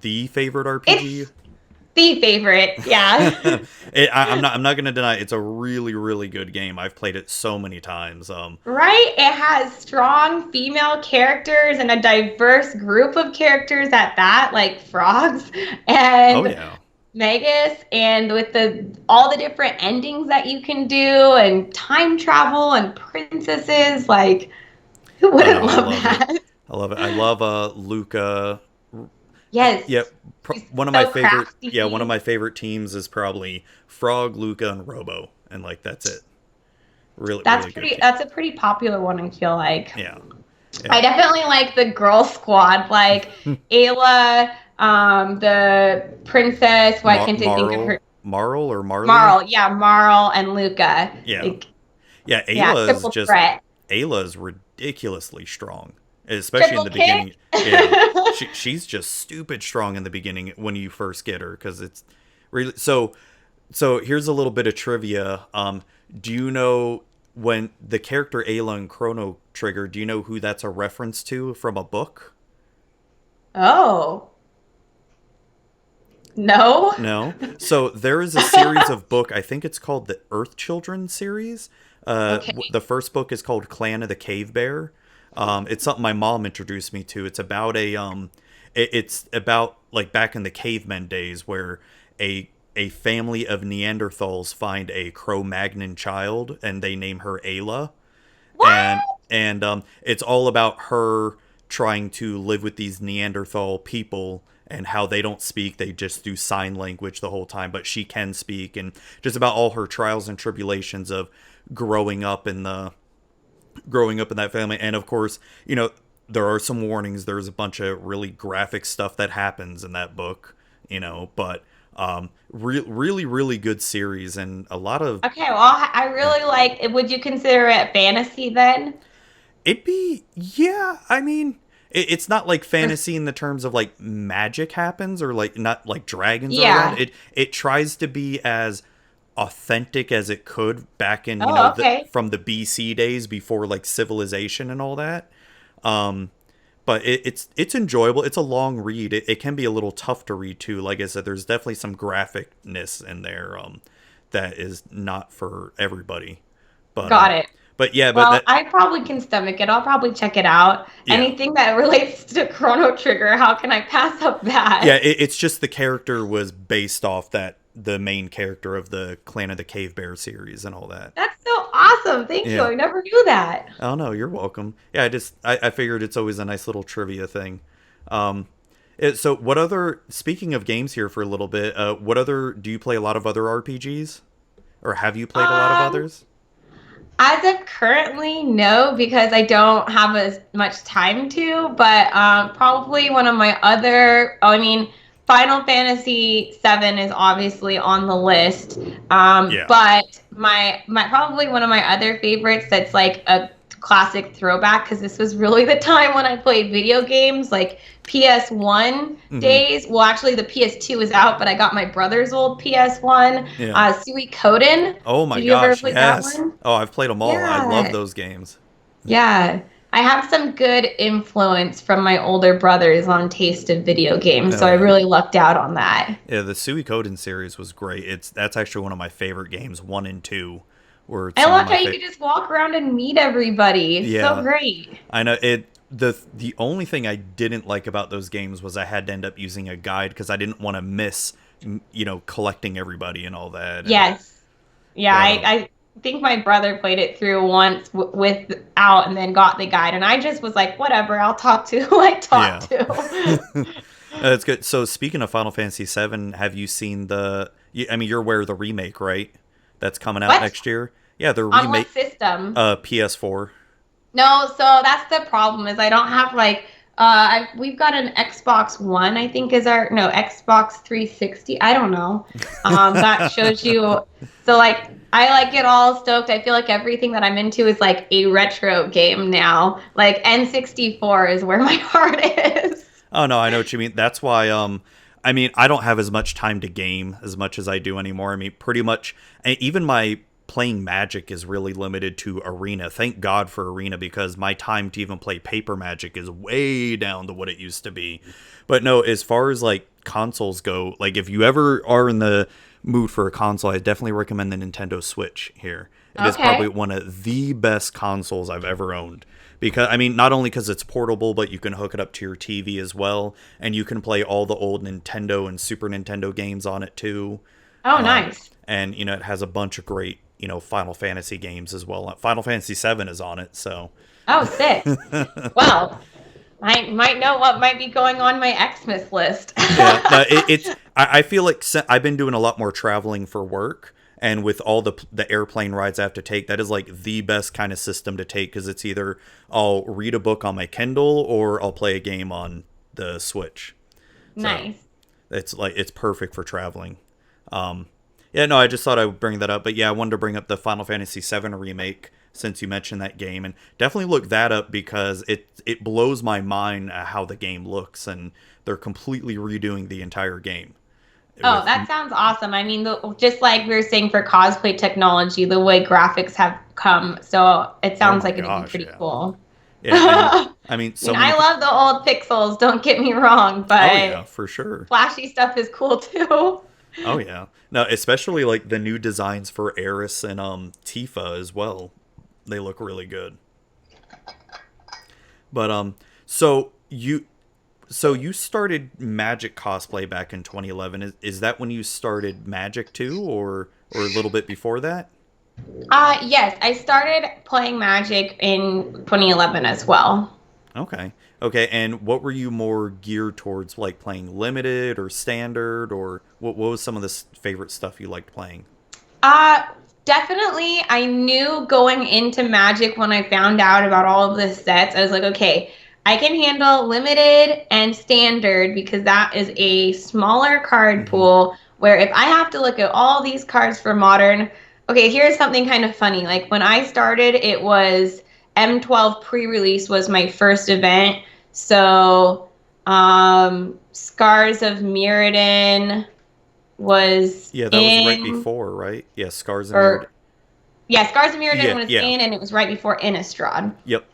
[SPEAKER 1] the favorite RPG?
[SPEAKER 2] It's the favorite, yeah.
[SPEAKER 1] I'm not gonna deny it's a really really good game. I've played it so many times.
[SPEAKER 2] Right? It has strong female characters and a diverse group of characters at that, like frogs
[SPEAKER 1] Oh
[SPEAKER 2] and
[SPEAKER 1] yeah.
[SPEAKER 2] Megas, and with the all the different endings that you can do and time travel and princesses, like who
[SPEAKER 1] Oh
[SPEAKER 2] wouldn't
[SPEAKER 1] no, I
[SPEAKER 2] love
[SPEAKER 1] love it.
[SPEAKER 2] that?
[SPEAKER 1] I love it. I love Luca. Yeah,
[SPEAKER 2] Yes. She's
[SPEAKER 1] one of my
[SPEAKER 2] so
[SPEAKER 1] favorite. Yeah, one of
[SPEAKER 2] crafty.
[SPEAKER 1] my favorite teams is probably Frog, Luca, and Robo, and like that's it. Really, really good team.
[SPEAKER 2] That's a pretty popular one, I feel like.
[SPEAKER 1] Yeah,
[SPEAKER 2] I
[SPEAKER 1] yeah.
[SPEAKER 2] definitely like the girl squad, like Ayla, the princess. Why can't I think of her?
[SPEAKER 1] Marl or Marley?
[SPEAKER 2] Marl, yeah, Marl and Luca.
[SPEAKER 1] Yeah,
[SPEAKER 2] Like,
[SPEAKER 1] yeah.
[SPEAKER 2] yeah, triple threat,
[SPEAKER 1] Ayla's ridiculously strong, especially in
[SPEAKER 2] triple
[SPEAKER 1] the
[SPEAKER 2] kick.
[SPEAKER 1] beginning. Yeah, she's just stupid strong in the beginning when you first get her because it's really so. So here's a little bit of trivia. Do you know when the character Ayla in Chrono Trigger? Do you know who that's a reference to from a book?
[SPEAKER 2] Oh, no.
[SPEAKER 1] No. So there is a series of book. I think it's called the Earth Children series.
[SPEAKER 2] Okay.
[SPEAKER 1] The first book is called Clan of the Cave Bear. It's something my mom introduced me to. It's about like back in the cavemen days where a family of Neanderthals find a Cro-Magnon child and they name her Ayla,
[SPEAKER 2] What?
[SPEAKER 1] and it's all about her trying to live with these Neanderthal people and how they don't speak, they just do sign language the whole time, but she can speak, and just about all her trials and tribulations of growing up in the growing up in that family. And of course, there are some warnings. There's a bunch of really graphic stuff that happens in that book, but really really good series and a lot of.
[SPEAKER 2] Okay, well, I really like. Would you consider it fantasy then?
[SPEAKER 1] It'd be, yeah. I mean, it's not like fantasy in the terms of like magic happens or like not like dragons are around.
[SPEAKER 2] Yeah.
[SPEAKER 1] It tries to be as authentic as it could back in
[SPEAKER 2] Oh, okay.
[SPEAKER 1] from the BC days before like civilization and all that. Um, but it's enjoyable. It's a long read. It can be a little tough to read too. Like I said, there's definitely some graphicness in there that is not for everybody. But
[SPEAKER 2] Got it.
[SPEAKER 1] yeah, but
[SPEAKER 2] Well,
[SPEAKER 1] that
[SPEAKER 2] I probably can stomach it. I'll probably check it out.
[SPEAKER 1] yeah.
[SPEAKER 2] Anything that relates to Chrono Trigger, how can I pass up
[SPEAKER 1] Yeah,
[SPEAKER 2] that?
[SPEAKER 1] it's just the character was based off the main character of the Clan of the Cave Bear series and all that.
[SPEAKER 2] That's so awesome. Thank you.
[SPEAKER 1] Yeah.
[SPEAKER 2] I never knew that.
[SPEAKER 1] Oh no, you're welcome. Yeah, I figured it's always a nice little trivia thing. Um, so what other? Speaking of games here for a little bit, what other do you play? A lot of other RPGs, or have you played a lot of
[SPEAKER 2] Um,
[SPEAKER 1] others?
[SPEAKER 2] as of currently, no, because I don't have as much time to, but probably one of my other, I mean, Final Fantasy VII is obviously on the list.
[SPEAKER 1] Yeah.
[SPEAKER 2] But my probably one of my other favorites that's like a classic throwback because this was really the time when I played video games, like PS1
[SPEAKER 1] Hmm.
[SPEAKER 2] days. Well, actually, the PS2 is out, but I got my brother's old PS1.
[SPEAKER 1] Yeah.
[SPEAKER 2] Suikoden.
[SPEAKER 1] Oh my
[SPEAKER 2] Did you ever
[SPEAKER 1] gosh,
[SPEAKER 2] play that
[SPEAKER 1] yes.
[SPEAKER 2] one?
[SPEAKER 1] Oh, I've played them all. I love
[SPEAKER 2] Yeah.
[SPEAKER 1] those games.
[SPEAKER 2] Yeah. I have some good influence from my older brothers on taste of video games, so
[SPEAKER 1] Oh
[SPEAKER 2] I
[SPEAKER 1] yeah.
[SPEAKER 2] really lucked out on that.
[SPEAKER 1] Yeah, the Suikoden series was great. That's actually one of my favorite games. 1 and 2 were
[SPEAKER 2] I
[SPEAKER 1] some of
[SPEAKER 2] loved
[SPEAKER 1] my
[SPEAKER 2] how you
[SPEAKER 1] favorite.
[SPEAKER 2] could just walk around and meet everybody. It's so
[SPEAKER 1] Yeah,
[SPEAKER 2] great.
[SPEAKER 1] I know it. The only thing I didn't like about those games was I had to end up using a guide because I didn't want to miss, collecting everybody and all that. And
[SPEAKER 2] Yes. Yeah,
[SPEAKER 1] but
[SPEAKER 2] I think my brother played it through once without and then got the guide. And I just was like, whatever, I'll talk to who I talk
[SPEAKER 1] yeah,
[SPEAKER 2] to.
[SPEAKER 1] that's good. So speaking of Final Fantasy VII, have you seen I mean, you're aware of the remake, right? That's coming out
[SPEAKER 2] What?
[SPEAKER 1] next year. Yeah, the
[SPEAKER 2] On what
[SPEAKER 1] remake,
[SPEAKER 2] system?
[SPEAKER 1] PS4.
[SPEAKER 2] No, so that's the problem is I don't have like we've got an Xbox One, I think is our no Xbox 360. I don't know. That shows you. So like I like get all stoked. I feel like everything that I'm into is like a retro game now. Like N64 is where my heart is.
[SPEAKER 1] Oh no, I know what you mean. That's why I mean, I don't have as much time to game as much as I do anymore. I mean, pretty much even my playing Magic is really limited to Arena. Thank God for Arena because my time to even play paper Magic is way down to what it used to be. But no, as far as like consoles go, like if you ever are in the mood for a console, I definitely recommend the Nintendo Switch here. It is probably
[SPEAKER 2] Okay.
[SPEAKER 1] one of the best consoles I've ever owned. Because I mean, not only because it's portable, but you can hook it up to your TV as well, and you can play all the old Nintendo and Super Nintendo games on it too.
[SPEAKER 2] Oh, nice.
[SPEAKER 1] And it has a bunch of great Final Fantasy games as well. Final Fantasy VII is on it, so
[SPEAKER 2] Oh, sick. Well, I might know what might be going on my Xmas list.
[SPEAKER 1] yeah. No, I feel like I've been doing a lot more traveling for work. And with all the airplane rides I have to take, that is like the best kind of system to take because it's either I'll read a book on my Kindle or I'll play a game on the Switch. So
[SPEAKER 2] Nice.
[SPEAKER 1] it's perfect for traveling. Yeah, no, I just thought I would bring that up. But yeah, I wanted to bring up the Final Fantasy VII remake since you mentioned that game, and definitely look that up because it blows my mind how the game looks, and they're completely redoing the entire game.
[SPEAKER 2] Oh,
[SPEAKER 1] With
[SPEAKER 2] that sounds awesome. I mean, just like we were saying for cosplay technology, the way graphics have come, so it
[SPEAKER 1] oh
[SPEAKER 2] sounds
[SPEAKER 1] my
[SPEAKER 2] like it'd be
[SPEAKER 1] gosh,
[SPEAKER 2] pretty
[SPEAKER 1] yeah,
[SPEAKER 2] cool.
[SPEAKER 1] yeah, and
[SPEAKER 2] I
[SPEAKER 1] I mean so
[SPEAKER 2] mean,
[SPEAKER 1] many.
[SPEAKER 2] I love the old pixels, don't get me wrong,
[SPEAKER 1] Oh yeah,
[SPEAKER 2] but
[SPEAKER 1] for sure.
[SPEAKER 2] flashy stuff is cool too.
[SPEAKER 1] Oh yeah, no, especially like the new designs for Eris and Tifa as well. They look really good. But so you started Magic cosplay back in 2011. Is that when you started Magic too, or a little bit before that?
[SPEAKER 2] Yes, I started playing Magic in 2011 as well.
[SPEAKER 1] Okay. Okay, and what were you more geared towards, like playing limited or standard, or what was some of the favorite stuff you liked playing?
[SPEAKER 2] Uh, Definitely. I knew going into Magic when I found out about all of the sets, I was like, okay, I can handle limited and standard because that is a smaller card
[SPEAKER 1] Hmm.
[SPEAKER 2] pool where if I have to look at all these cards for modern, okay, here's something kind of funny. Like when I started, it was M12 pre-release was my first event. So, Scars of Mirrodin was
[SPEAKER 1] Yeah, that was right
[SPEAKER 2] in
[SPEAKER 1] before, right? Yeah, Scars and Mirrored.
[SPEAKER 2] or yeah, Scars of Mirrodin
[SPEAKER 1] Yeah,
[SPEAKER 2] was
[SPEAKER 1] yeah.
[SPEAKER 2] in, and it was right before Innistrad.
[SPEAKER 1] Yep.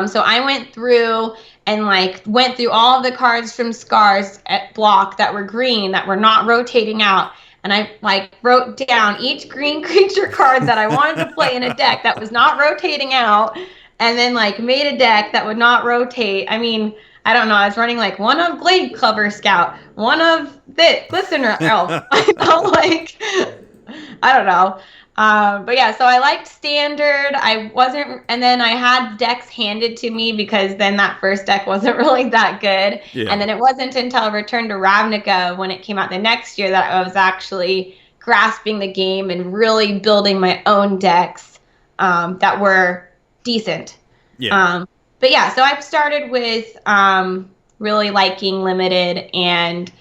[SPEAKER 2] So I went through and like went through all of the cards from Scars at block that were green that were not rotating out. And I like wrote down each green creature card that I wanted to play in a deck that was not rotating out, and then like made a deck that would not rotate. I mean, I don't know. I was running like one of Blade Clubber Scout, one of this Glistener Elf. I felt like I don't know. But yeah, so I liked standard. I wasn't, and then I had decks handed to me because then that first deck wasn't really that good. And
[SPEAKER 1] Yeah.
[SPEAKER 2] then it wasn't until Return to Ravnica when it came out the next year that I was actually grasping the game and really building my own decks that were decent.
[SPEAKER 1] Yeah.
[SPEAKER 2] Um, but yeah, so I've started with really liking limited and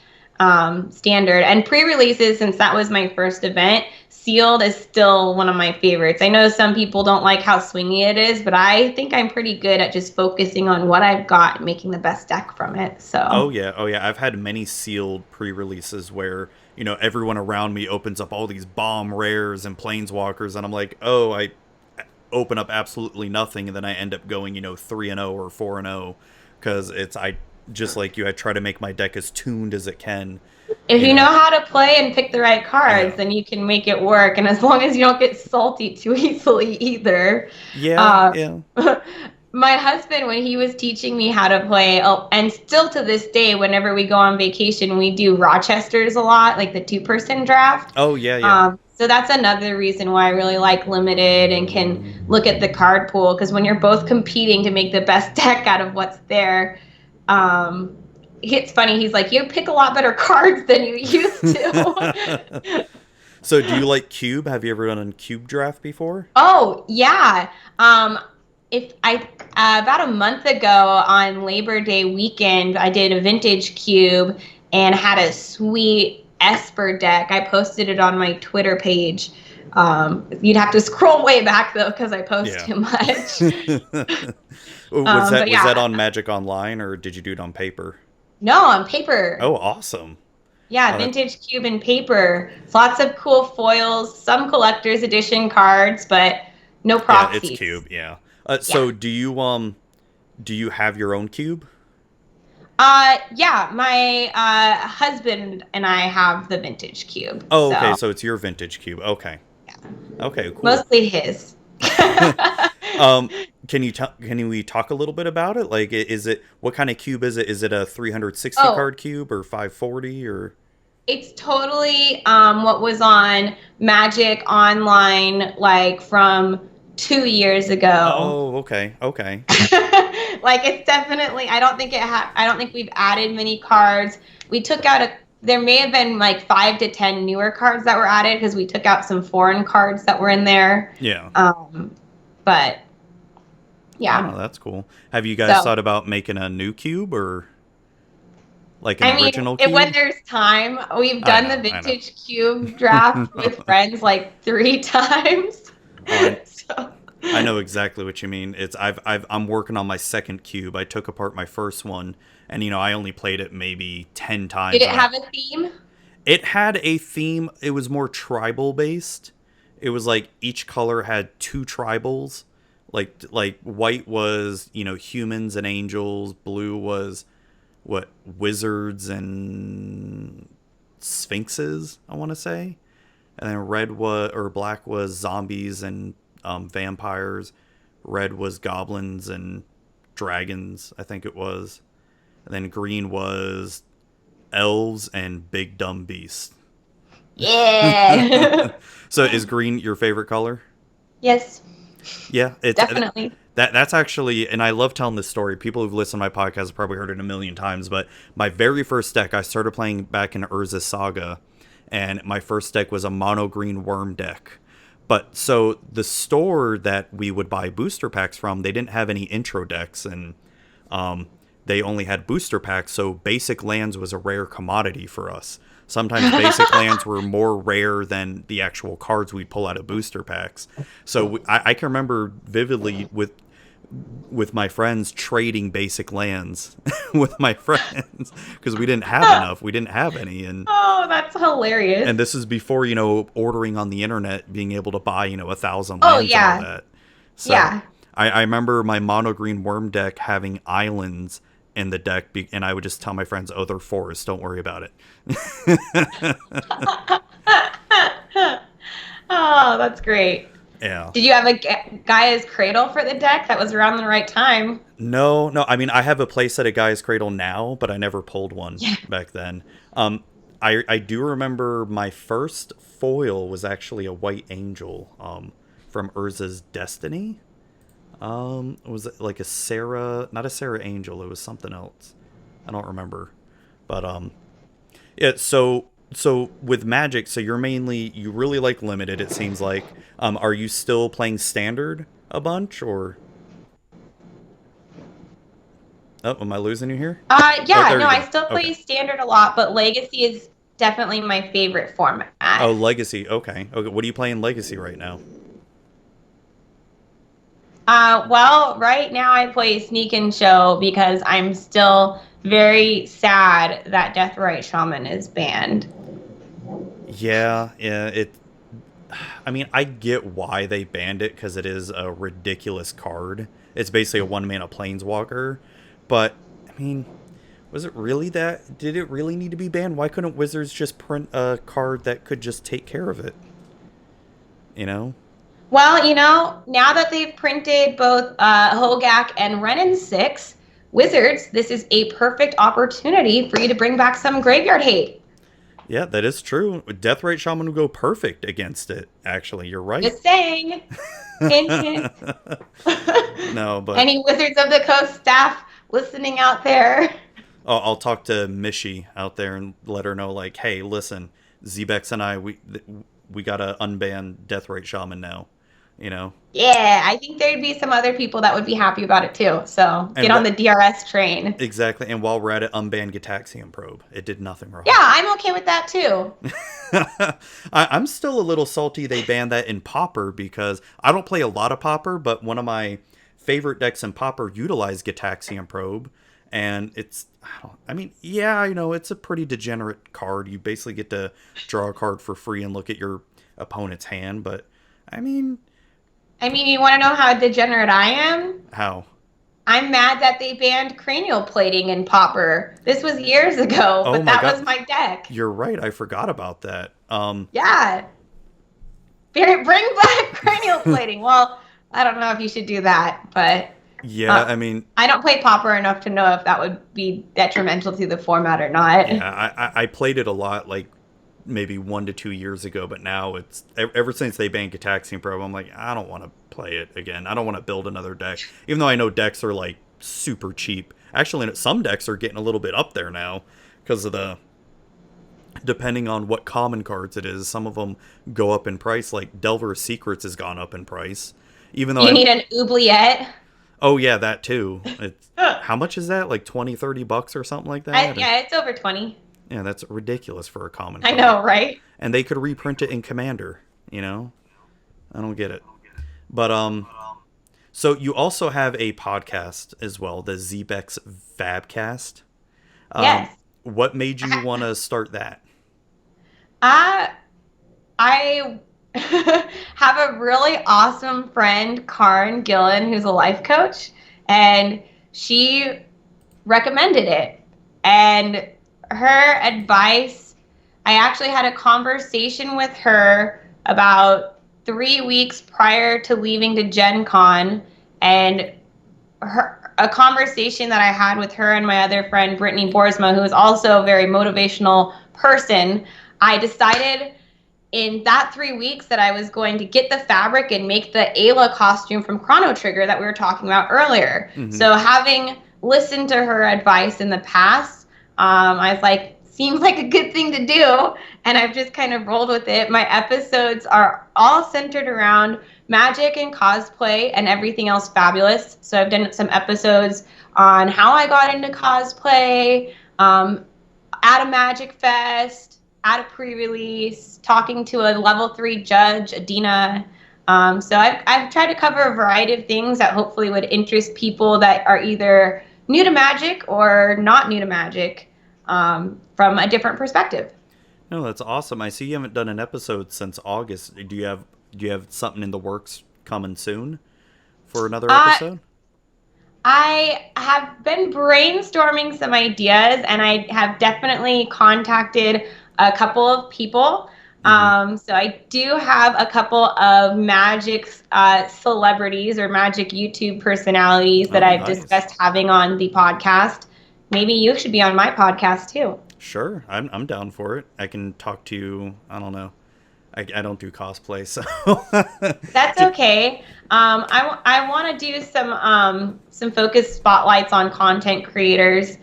[SPEAKER 2] standard and pre-releases since that was my first event. Sealed is still one of my favorites. I know some people don't like how swingy it is, but I think I'm pretty good at just focusing on what I've got and making the best deck from it. So,
[SPEAKER 1] Oh yeah. Oh yeah. I've had many sealed pre-releases where everyone around me opens up all these bomb rares and planeswalkers, and I'm like, oh, open up absolutely nothing, and then I end up going 3-0 or 4-0 because I just like you, I try to make my deck as tuned as it can.
[SPEAKER 2] If you know how to play and pick the right
[SPEAKER 1] Yeah.
[SPEAKER 2] cards, then you can make it work. And as long as you don't get salty too easily either.
[SPEAKER 1] Yeah,
[SPEAKER 2] Uh,
[SPEAKER 1] yeah.
[SPEAKER 2] my husband, when he was teaching me how to play, oh, and still to this day, whenever we go on vacation, we do Rochesters a lot, like the 2-person draft.
[SPEAKER 1] Oh, yeah, yeah.
[SPEAKER 2] So that's another reason why I really like limited and can look at the card pool, because when you're both competing to make the best deck out of what's there, um, it's funny. He's like, you pick a lot better cards than you used to.
[SPEAKER 1] So do you like Cube? Have you ever done a Cube draft before?
[SPEAKER 2] Oh, yeah. If I about a month ago on Labor Day weekend, I did a vintage cube and had a sweet Esper deck. I posted it on my Twitter page. You'd have to scroll way back though because I post
[SPEAKER 1] Yeah.
[SPEAKER 2] too much.
[SPEAKER 1] Was
[SPEAKER 2] But yeah,
[SPEAKER 1] that on Magic Online, or did you do it on paper?
[SPEAKER 2] no, on paper.
[SPEAKER 1] Oh, awesome.
[SPEAKER 2] Yeah,
[SPEAKER 1] Oh, that,
[SPEAKER 2] vintage cube and paper. Lots of cool foils, some collector's edition cards, but no
[SPEAKER 1] yeah, it's
[SPEAKER 2] proxies.
[SPEAKER 1] Cube, yeah.
[SPEAKER 2] Yeah.
[SPEAKER 1] So do you have your own cube?
[SPEAKER 2] Yeah, my husband and I have the vintage cube.
[SPEAKER 1] Oh, okay,
[SPEAKER 2] So,
[SPEAKER 1] so it's your vintage cube. Okay.
[SPEAKER 2] yeah,
[SPEAKER 1] Okay, cool.
[SPEAKER 2] mostly his.
[SPEAKER 1] um, can we talk a little bit about it? Like, is it what kind of cube is it? Is it a 360
[SPEAKER 2] Oh,
[SPEAKER 1] card cube or 540 or?
[SPEAKER 2] it's totally what was on Magic Online like from 2 years ago.
[SPEAKER 1] Oh, okay, okay.
[SPEAKER 2] Like it's definitely I don't think we've added many cards. We took out a there may have been like 5 to 10 newer cards that were added because we took out some foreign cards that were in there.
[SPEAKER 1] Yeah.
[SPEAKER 2] But
[SPEAKER 1] Oh
[SPEAKER 2] yeah.
[SPEAKER 1] no, that's cool. Have you guys
[SPEAKER 2] So
[SPEAKER 1] thought about making a new cube or like an
[SPEAKER 2] I mean,
[SPEAKER 1] original
[SPEAKER 2] when
[SPEAKER 1] cube?
[SPEAKER 2] there's time, we've
[SPEAKER 1] I
[SPEAKER 2] done the
[SPEAKER 1] know, I know.
[SPEAKER 2] vintage cube draft with friends like 3 times.
[SPEAKER 1] Oh,
[SPEAKER 2] So
[SPEAKER 1] I know exactly what you mean. I'm working on my second cube. I took apart my first one, and I only played it maybe 10
[SPEAKER 2] did
[SPEAKER 1] times,
[SPEAKER 2] it
[SPEAKER 1] and
[SPEAKER 2] have a theme?
[SPEAKER 1] it had a theme. It was more tribal based. It was like each color had two tribals. Like white was, humans and angels, blue was what, wizards and sphinxes, I want to say. And then red was, or black was zombies and vampires. Red was goblins and dragons, I think it was. And then green was elves and big dumb beasts.
[SPEAKER 2] Yeah.
[SPEAKER 1] So is green your favorite color?
[SPEAKER 2] Yes,
[SPEAKER 1] Yeah, it's
[SPEAKER 2] definitely.
[SPEAKER 1] that's actually, and I love telling this story. People who've listened to my podcast have probably heard it a million times, but my very first deck I started playing back in Urza's Saga, and my first deck was a mono green worm deck. But so the store that we would buy booster packs from, they didn't have any intro decks, and they only had booster packs. So basic lands was a rare commodity for us. Sometimes basic lands were more rare than the actual cards we'd pull out of booster packs. So I can remember vividly with my friends trading basic lands with my friends because we didn't have enough. We didn't have any,
[SPEAKER 2] Oh, that's hilarious.
[SPEAKER 1] and this is before ordering on the internet, being able to buy 1,000
[SPEAKER 2] Oh
[SPEAKER 1] lands and all
[SPEAKER 2] yeah.
[SPEAKER 1] that. So
[SPEAKER 2] Yeah.
[SPEAKER 1] I remember my mono green worm deck having islands in the deck, and I would just tell my friends, "Oh, they're forests. Don't worry about it."
[SPEAKER 2] Oh, that's great.
[SPEAKER 1] Yeah.
[SPEAKER 2] Did you have a Gaia's Cradle for the deck? That was around the right time.
[SPEAKER 1] No, no. I mean, I have a playset of Gaia's Cradle now, but I never pulled one
[SPEAKER 2] Yeah.
[SPEAKER 1] back then. I do remember my first foil was actually a white angel from Urza's Destiny. Was it like a Sarah? Not a Sarah Angel. It was something else. I don't remember. But yeah. So with Magic, so you really like limited. It seems like. Are you still playing standard a bunch or? Oh, am I losing you here? Oh,
[SPEAKER 2] Yeah,
[SPEAKER 1] there
[SPEAKER 2] no,
[SPEAKER 1] you
[SPEAKER 2] I
[SPEAKER 1] go.
[SPEAKER 2] still
[SPEAKER 1] Okay.
[SPEAKER 2] play standard a lot, but Legacy is definitely my favorite format.
[SPEAKER 1] Oh, Legacy. Okay. Okay. What are you playing Legacy right now?
[SPEAKER 2] Well, right now I play Sneak and Show because I'm still very sad that Deathrite Shaman is banned.
[SPEAKER 1] Yeah. Yeah. I mean, I get why they banned it because it is a ridiculous card. It's basically a one mana planeswalker. But, I mean, was it really that? Did it really need to be banned? Why couldn't Wizards just print a card that could just take care of it? You know?
[SPEAKER 2] Well, now that they've printed both Hogak and Renin 6, Wizards, this is a perfect opportunity for you to bring back some graveyard hate.
[SPEAKER 1] Yeah, that is true. Deathrite Shaman would go perfect against it, actually. You're right.
[SPEAKER 2] Just saying. Hint, hint.
[SPEAKER 1] No, but
[SPEAKER 2] Any Wizards of the Coast staff listening out there?
[SPEAKER 1] I'll talk to Mishi out there and let her know, like, hey, listen, Zbexx and I, we got to unban Deathrite Shaman now, you know?
[SPEAKER 2] Yeah, I think there'd be some other people that would be happy about it too. So get on the DRS train.
[SPEAKER 1] Exactly. And while we're at it, unban Gitaxian Probe. It did nothing wrong.
[SPEAKER 2] Yeah, I'm okay with that too.
[SPEAKER 1] I'm still a little salty they banned that in Pauper because I don't play a lot of Pauper, but one of my favorite decks in Pauper utilized Gitaxian Probe. And it's, yeah, it's a pretty degenerate card. You basically get to draw a card for free and look at your opponent's hand. But,
[SPEAKER 2] you want to know how degenerate I am?
[SPEAKER 1] How?
[SPEAKER 2] I'm mad that they banned cranial plating in Pauper. This was years ago, but that was my deck.
[SPEAKER 1] You're right. I forgot about that.
[SPEAKER 2] Yeah. Bring back cranial plating. Well, I don't know if you should do that, but...
[SPEAKER 1] Yeah,
[SPEAKER 2] I don't play Pauper enough to know if that would be detrimental to the format or not.
[SPEAKER 1] Yeah, I played it a lot, like, maybe 1 to 2 years ago, but now it's ever since they banned Gitaxian Probe, I'm like, I don't want to play it again. I don't want to build another deck, even though I know decks are like super cheap. Actually, some decks are getting a little bit up there now because of depending on what common cards it is, some of them go up in price. Like Delver's Secrets has gone up in price, even though
[SPEAKER 2] you need an oubliette.
[SPEAKER 1] Oh yeah, that too. It's how much is that? Like $20-$30 or something like that?
[SPEAKER 2] Yeah, it's over 20.
[SPEAKER 1] Yeah, that's ridiculous for a common card.
[SPEAKER 2] I know, right?
[SPEAKER 1] And they could reprint it in Commander, I don't get it. But so you also have a podcast as well, the Zbexx Fabcast.
[SPEAKER 2] Yes.
[SPEAKER 1] What made you want to start that?
[SPEAKER 2] I have a really awesome friend, Karen Gillen, who's a life coach, and she recommended it. And her advice, I actually had a conversation with her about 3 weeks prior to leaving to Gen Con, and a conversation that I had with her and my other friend, Brittany Boersma, who is also a very motivational person. I decided in that 3 weeks that I was going to get the fabric and make the Ayla costume from Chrono Trigger that we were talking about earlier. Mm-hmm. So having listened to her advice in the past, I was like, seems like a good thing to do. And I've just kind of rolled with it. My episodes are all centered around magic and cosplay and everything else fabulous. So I've done some episodes on how I got into cosplay, at a Magic Fest, at a pre-release, talking to a level 3 judge, Adina. So I've tried to cover a variety of things that hopefully would interest people that are either new to Magic or not new to Magic, from a different perspective.
[SPEAKER 1] No, that's awesome. I see you haven't done an episode since August. Do you have something in the works coming soon for another episode?
[SPEAKER 2] I have been brainstorming some ideas, and I have definitely contacted a couple of people. Mm-hmm. So I do have a couple of Magic celebrities or Magic YouTube personalities that I've discussed having on the podcast. Maybe you should be on my podcast too.
[SPEAKER 1] Sure, I'm down for it. I can talk to you. I don't know. I don't do cosplay, so
[SPEAKER 2] that's okay. I want to do some focused spotlights on content creators,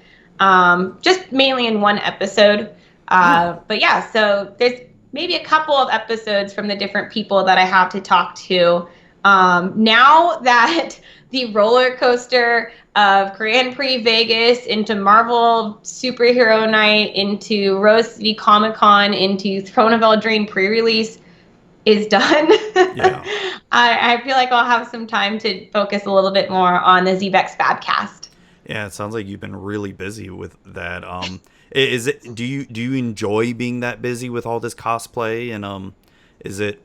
[SPEAKER 2] just mainly in one episode. But yeah, so there's maybe a couple of episodes from the different people that I have to talk to. Now that the roller coaster of Grand Prix Vegas into Marvel Superhero Night, into Rose City Comic Con, into Throne of Eldraine pre-release is done, yeah. I feel like I'll have some time to focus a little bit more on the Zbexx Fabcast.
[SPEAKER 1] Yeah, it sounds like you've been really busy with that. Do you enjoy being that busy with all this cosplay, and is it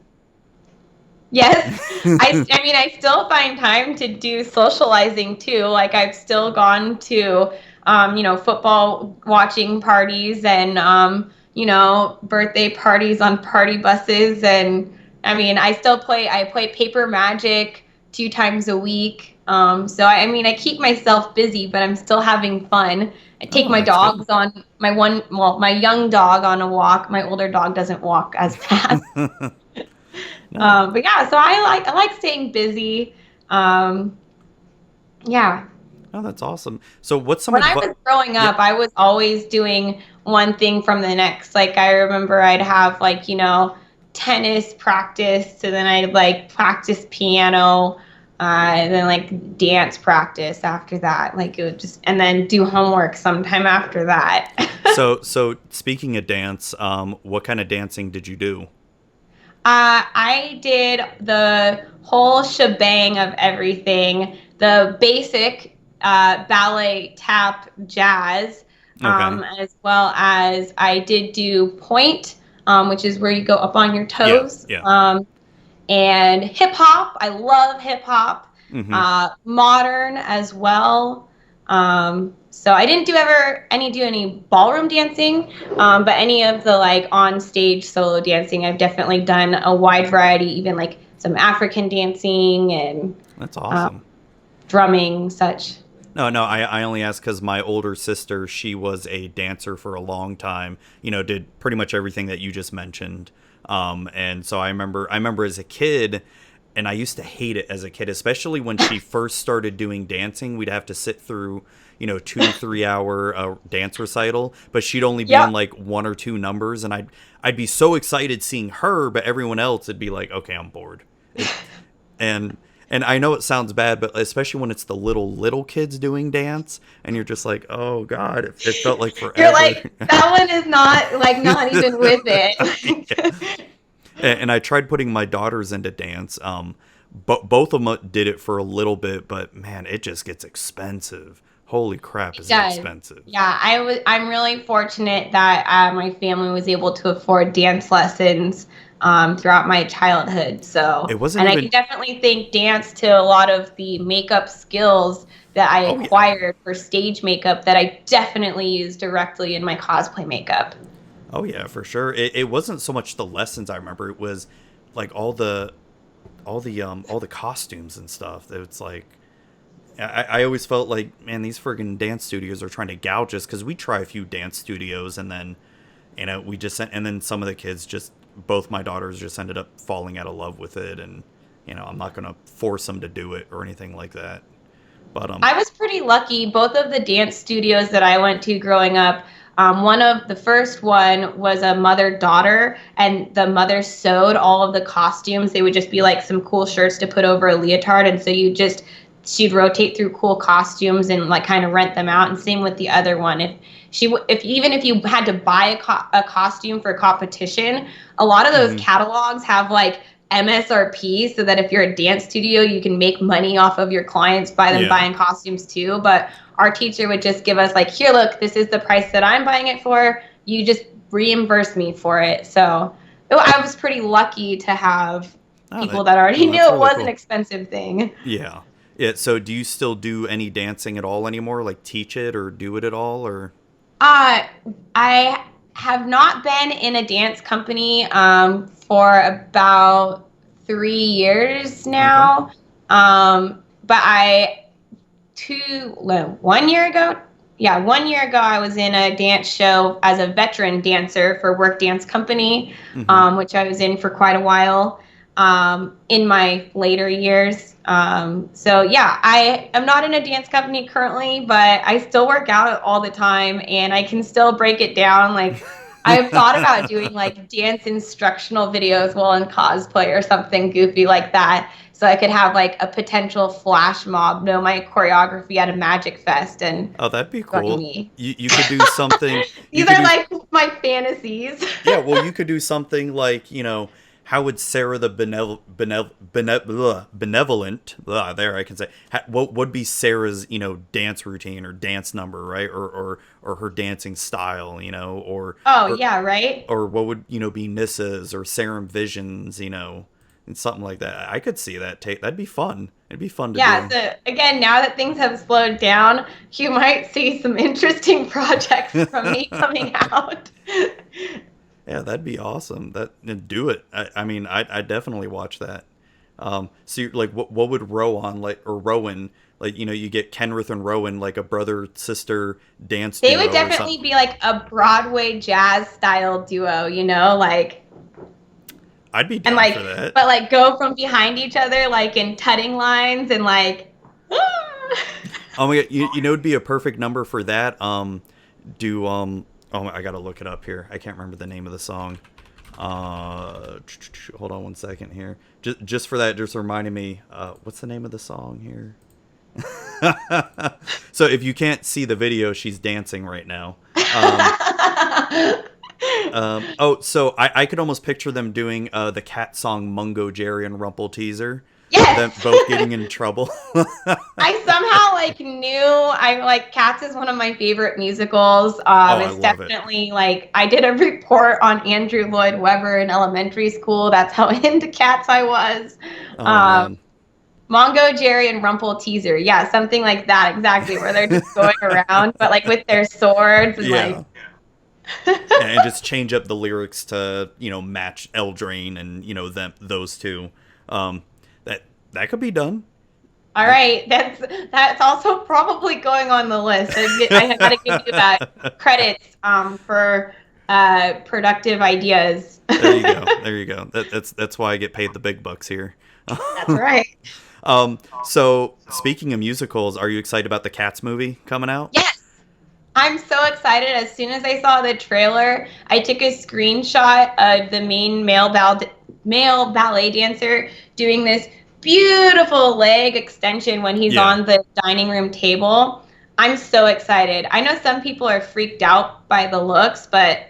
[SPEAKER 2] Yes. I mean, I still find time to do socializing too. Like I've still gone to, football watching parties and, birthday parties on party buses. And I mean, I play paper magic 2 times a week. I mean, I keep myself busy, but I'm still having fun. I take
[SPEAKER 1] Oh,
[SPEAKER 2] my
[SPEAKER 1] that's good.
[SPEAKER 2] dogs on my young dog on a walk. My older dog doesn't walk as fast.
[SPEAKER 1] No.
[SPEAKER 2] But yeah, so I like staying busy. Um, yeah.
[SPEAKER 1] Oh, that's awesome. So what's some
[SPEAKER 2] When I
[SPEAKER 1] advice?
[SPEAKER 2] was growing
[SPEAKER 1] Yeah.
[SPEAKER 2] up, I was always doing one thing from the next. Like I remember I'd have like, tennis practice, so then I'd like practice piano, and then like dance practice after that. Like it would just and then do homework sometime after that.
[SPEAKER 1] So speaking of dance, what kind of dancing did you do?
[SPEAKER 2] I did the whole shebang of everything, the basic ballet, tap, jazz,
[SPEAKER 1] Okay.
[SPEAKER 2] as well as I did do point, which is where you go up on your
[SPEAKER 1] Yeah.
[SPEAKER 2] toes,
[SPEAKER 1] Yeah.
[SPEAKER 2] and hip hop. I love hip hop,
[SPEAKER 1] Mm-hmm.
[SPEAKER 2] modern as well. So I didn't do any ballroom dancing, but any of the like on stage solo dancing, I've definitely done a wide variety, even like some African dancing and
[SPEAKER 1] That's
[SPEAKER 2] uh,
[SPEAKER 1] awesome.
[SPEAKER 2] drumming, such.
[SPEAKER 1] No, no, I only asked because my older sister, she was a dancer for a long time. Did pretty much everything that you just mentioned. And so I remember as a kid, and I used to hate it as a kid, especially when she first started doing dancing. We'd have to sit through, 2 3 hour dance recital, but she'd only be in
[SPEAKER 2] Yep.
[SPEAKER 1] like one or two numbers, and I'd be so excited seeing her, but everyone else would be like, okay, I'm bored. And and I know it sounds bad, but especially when it's the little kids doing dance, and you're just like, oh god, it felt like
[SPEAKER 2] You're
[SPEAKER 1] forever.
[SPEAKER 2] like, that one is not even with it.
[SPEAKER 1] And I tried putting my daughters into dance. But both of them did it for a little bit, but man, it just gets expensive. Holy crap,
[SPEAKER 2] It
[SPEAKER 1] is it
[SPEAKER 2] does.
[SPEAKER 1] expensive?
[SPEAKER 2] Yeah, I'm really fortunate that my family was able to afford dance lessons throughout my childhood.
[SPEAKER 1] It
[SPEAKER 2] So,
[SPEAKER 1] wasn't
[SPEAKER 2] and I can
[SPEAKER 1] even.
[SPEAKER 2] definitely thank dance to a lot of the makeup skills that I
[SPEAKER 1] Oh yeah.
[SPEAKER 2] acquired for stage makeup that I definitely use directly in my cosplay makeup.
[SPEAKER 1] Oh yeah, for sure. It wasn't so much the lessons I remember. It was like all the costumes and stuff. It's like I always felt like, man, these friggin' dance studios are trying to gouge us because we try a few dance studios and then, we just and then some of the kids just, both my daughters just ended up falling out of love with it, and I'm not gonna force them to do it or anything like that. But
[SPEAKER 2] I was pretty lucky. Both of the dance studios that I went to growing up, one of the first one was a mother-daughter, and the mother sewed all of the costumes. They would just be like some cool shirts to put over a leotard, and so she'd rotate through cool costumes and like kind of rent them out. And same with the other one. If even if you had to buy a costume for competition, a lot of those
[SPEAKER 1] mhm.
[SPEAKER 2] catalogs have like MSRP, so that if you're a dance studio, you can make money off of your clients by them
[SPEAKER 1] Yeah.
[SPEAKER 2] buying costumes too. But our teacher would just give us like, here, look, this is the price that I'm buying it for. You just reimburse me for it. So I was pretty lucky to have
[SPEAKER 1] Oh,
[SPEAKER 2] people that already
[SPEAKER 1] no,
[SPEAKER 2] knew
[SPEAKER 1] that's
[SPEAKER 2] it
[SPEAKER 1] really
[SPEAKER 2] was an
[SPEAKER 1] cool.
[SPEAKER 2] expensive thing.
[SPEAKER 1] Yeah. Yeah. So, do you still do any dancing at all anymore? Like teach it or do it at all? Or
[SPEAKER 2] Uh, I have not been in a dance company for about 3 years
[SPEAKER 1] okay.
[SPEAKER 2] now. But well, 1 year ago, yeah, 1 year ago, I was in a dance show as a veteran dancer for Work Dance Company,
[SPEAKER 1] Mm-hmm.
[SPEAKER 2] which I was in for quite a while in my later years. So yeah, I am not in a dance company currently, but I still work out all the time, and I can still break it down. Like I've thought about doing like dance instructional videos while in cosplay or something goofy like that, so I could have like a potential flash mob know my choreography at a Magic Fest and
[SPEAKER 1] Oh, that'd be
[SPEAKER 2] join
[SPEAKER 1] cool.
[SPEAKER 2] me.
[SPEAKER 1] You could do something. You
[SPEAKER 2] These
[SPEAKER 1] could
[SPEAKER 2] are
[SPEAKER 1] do.
[SPEAKER 2] like my fantasies.
[SPEAKER 1] Yeah, well, you could do something like, how would Sarah the benevolent, there I can say, what would be Sarah's, dance routine or dance number, right? Or her dancing style,
[SPEAKER 2] Oh
[SPEAKER 1] or
[SPEAKER 2] yeah, right.
[SPEAKER 1] or what would, be Nissa's or Serum Vision's, and something like that. I could see that. That'd be fun. It'd be fun to
[SPEAKER 2] Yeah,
[SPEAKER 1] do.
[SPEAKER 2] so again, now that things have slowed down, you might see some interesting projects from me coming out.
[SPEAKER 1] Yeah, that'd be awesome. Do it. I mean, I definitely watch that. So you're, like, what would Rowan like, or Rowan, like, you get Kenrith and Rowan, like a brother sister dance
[SPEAKER 2] They
[SPEAKER 1] duo
[SPEAKER 2] would
[SPEAKER 1] or
[SPEAKER 2] definitely
[SPEAKER 1] something.
[SPEAKER 2] be like a Broadway jazz style duo, like
[SPEAKER 1] I'd be
[SPEAKER 2] and
[SPEAKER 1] down for
[SPEAKER 2] like
[SPEAKER 1] that.
[SPEAKER 2] but like go from behind each other like in tutting lines and like
[SPEAKER 1] Oh my god, it'd be a perfect number for that. Do oh, I gotta look it up here. I can't remember the name of the song. Hold on one second here. Just for that, just reminding me. What's the name of the song here? So if you can't see the video, she's dancing right now. So I could almost picture them doing the cat song Mungo Jerry and Rumple Teaser. Them
[SPEAKER 2] yes.
[SPEAKER 1] both getting in trouble.
[SPEAKER 2] I somehow like knew I like Cats is one of my favorite musicals.
[SPEAKER 1] Oh, I
[SPEAKER 2] It's
[SPEAKER 1] love it.
[SPEAKER 2] definitely like I did a report on Andrew Lloyd Webber in elementary school. That's how into Cats I was.
[SPEAKER 1] Oh
[SPEAKER 2] Um,
[SPEAKER 1] man.
[SPEAKER 2] Mongo, Jerry, and Rumple Teaser. Yeah, something like that exactly, where they're just going around, but like with their swords and like.
[SPEAKER 1] Yeah. Yeah, and just change up the lyrics to match Eldraine and those two. That could be done.
[SPEAKER 2] All right, that's also probably going on the list. I got to give you that credits for productive ideas.
[SPEAKER 1] There you go. There you go. That's why I get paid the big bucks here.
[SPEAKER 2] That's right.
[SPEAKER 1] So speaking of musicals, are you excited about the Cats movie coming out?
[SPEAKER 2] Yes. I'm so excited. As soon as I saw the trailer, I took a screenshot of the main male ballet dancer doing this beautiful leg extension when he's
[SPEAKER 1] Yeah.
[SPEAKER 2] on the dining room table. I'm so excited. I know some people are freaked out by the looks, but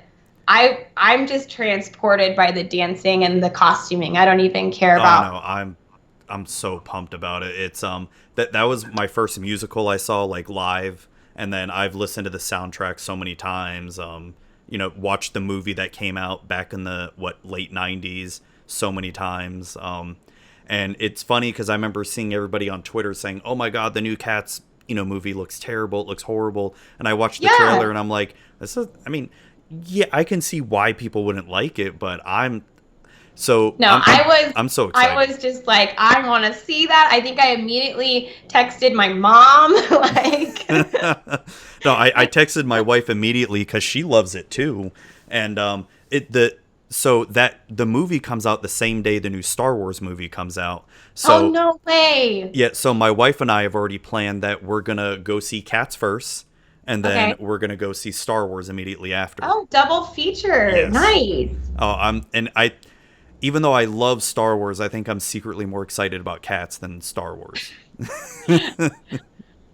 [SPEAKER 2] I'm just transported by the dancing and the costuming. I don't even care
[SPEAKER 1] Oh
[SPEAKER 2] about.
[SPEAKER 1] no, I'm so pumped about it. It's that was my first musical I saw like live, and then I've listened to the soundtrack so many times. Watched the movie that came out back in the late '90s so many times. And it's funny because I remember seeing everybody on Twitter saying, "Oh my God, the new Cats movie looks terrible. It looks horrible." And I watched the trailer and I'm like, "This is." I mean, yeah, I can see why people wouldn't like it, but I'm so
[SPEAKER 2] No,
[SPEAKER 1] I'm so excited.
[SPEAKER 2] I was just like, I want to see that. I think I immediately texted my mom, like.
[SPEAKER 1] No, I texted my wife immediately because she loves it too, and the movie comes out the same day the new Star Wars movie comes out. So
[SPEAKER 2] Oh no way.
[SPEAKER 1] yeah, so my wife and I have already planned that we're gonna go see Cats first, and then
[SPEAKER 2] Okay.
[SPEAKER 1] we're gonna go see Star Wars immediately after.
[SPEAKER 2] Oh, double feature.
[SPEAKER 1] Yes.
[SPEAKER 2] Nice.
[SPEAKER 1] Even though I love Star Wars, I think I'm secretly more excited about Cats than Star Wars.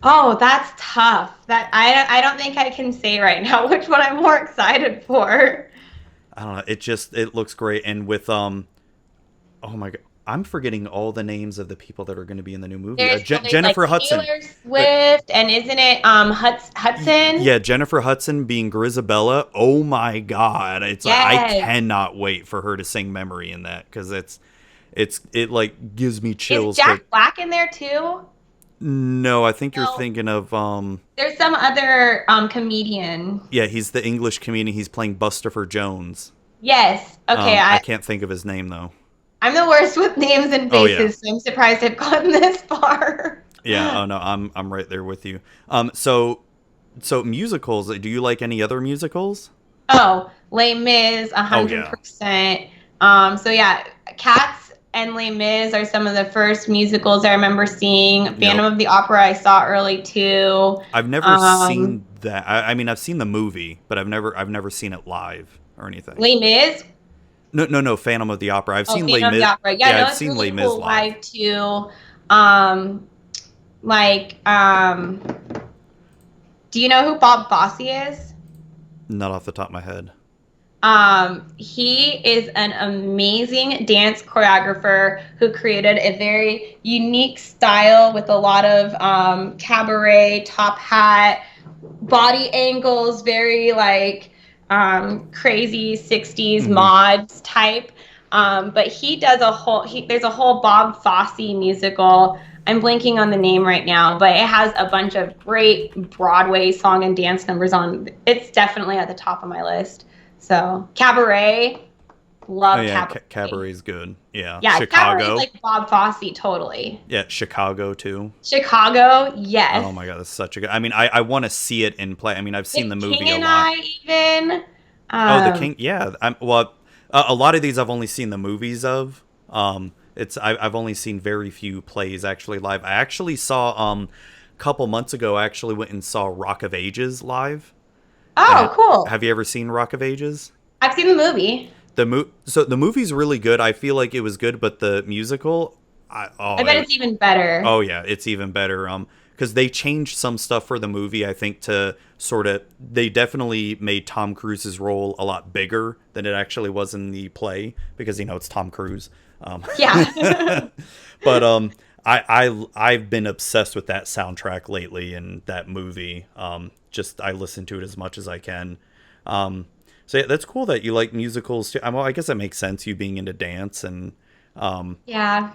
[SPEAKER 2] Oh, that's tough. That I don't think I can say right now which one I'm more excited for.
[SPEAKER 1] I don't know. It looks great, and with oh my god, I'm forgetting all the names of the people that are going to be in the new movie.
[SPEAKER 2] There's
[SPEAKER 1] Jennifer
[SPEAKER 2] like
[SPEAKER 1] Hudson.
[SPEAKER 2] Taylor Swift, and isn't it Hudson?
[SPEAKER 1] Yeah, Jennifer Hudson being Grisabella. Oh my god, I
[SPEAKER 2] Yes.
[SPEAKER 1] cannot wait for her to sing "Memory" in that because it like gives me
[SPEAKER 2] Is
[SPEAKER 1] chills.
[SPEAKER 2] Jack Black in there too?
[SPEAKER 1] No, I think you're
[SPEAKER 2] No.
[SPEAKER 1] thinking of
[SPEAKER 2] There's some other comedian.
[SPEAKER 1] yeah, he's the English comedian. He's playing Bustopher Jones.
[SPEAKER 2] Yes. Okay.
[SPEAKER 1] I can't think of his name though.
[SPEAKER 2] I'm the worst with names and
[SPEAKER 1] Oh, yeah.
[SPEAKER 2] faces, so I'm surprised I've gotten this far.
[SPEAKER 1] Yeah. Oh no, I'm right there with you. So musicals. Do you like any other musicals?
[SPEAKER 2] Oh, Les Mis,
[SPEAKER 1] Oh yeah.
[SPEAKER 2] 100%. So yeah, Cats and Les Mis are some of the first musicals I remember seeing. Phantom
[SPEAKER 1] Yep.
[SPEAKER 2] of the Opera I saw early too.
[SPEAKER 1] I've never seen that. I mean, I've seen the movie, but I've never seen it live or anything.
[SPEAKER 2] Les Mis.
[SPEAKER 1] No, Phantom of the Opera. I've seen Les
[SPEAKER 2] Phantom of
[SPEAKER 1] Mis.
[SPEAKER 2] the Opera. Yeah, no,
[SPEAKER 1] I've
[SPEAKER 2] it's
[SPEAKER 1] seen
[SPEAKER 2] really
[SPEAKER 1] Les Mis
[SPEAKER 2] cool
[SPEAKER 1] live.
[SPEAKER 2] live too. Um, like, do you know who Bob Fosse is?
[SPEAKER 1] Not off the top of my head.
[SPEAKER 2] He is an amazing dance choreographer who created a very unique style with a lot of cabaret, top hat, body angles, very like crazy 60s
[SPEAKER 1] Mhm.
[SPEAKER 2] mods type. But he does there's a whole Bob Fosse musical. I'm blanking on the name right now, but it has a bunch of great Broadway song and dance numbers on. It's definitely at the top of my list. So Cabaret,
[SPEAKER 1] Oh
[SPEAKER 2] love
[SPEAKER 1] yeah,
[SPEAKER 2] Cabaret.
[SPEAKER 1] Cabaret's good. Yeah,
[SPEAKER 2] Yeah, Cabaret is
[SPEAKER 1] Chicago.
[SPEAKER 2] like Bob Fosse, totally.
[SPEAKER 1] Yeah, Chicago too.
[SPEAKER 2] Chicago, yes.
[SPEAKER 1] Oh my god, that's such a good. I mean, I want to see it in play. I mean, I've seen
[SPEAKER 2] The
[SPEAKER 1] the movie
[SPEAKER 2] King
[SPEAKER 1] a
[SPEAKER 2] and
[SPEAKER 1] lot.
[SPEAKER 2] I even.
[SPEAKER 1] Oh, the
[SPEAKER 2] Um,
[SPEAKER 1] King. Yeah, well, a lot of these I've only seen the movies of. I've only seen very few plays actually live. I actually saw a couple months ago. I actually went and saw Rock of Ages live. And
[SPEAKER 2] oh, cool.
[SPEAKER 1] have you ever seen Rock of Ages?
[SPEAKER 2] I've seen the movie.
[SPEAKER 1] So the movie's really good. I feel like it was good, but the musical,
[SPEAKER 2] I bet it's even better.
[SPEAKER 1] oh yeah, it's even better. Because they changed some stuff for the movie. I think to sort of they definitely made Tom Cruise's role a lot bigger than it actually was in the play because it's Tom Cruise.
[SPEAKER 2] Yeah.
[SPEAKER 1] But I've been obsessed with that soundtrack lately and that movie. Just I listen to it as much as I can. So yeah, that's cool that you like musicals too. Well, I guess that makes sense. You being into dance and
[SPEAKER 2] Yeah.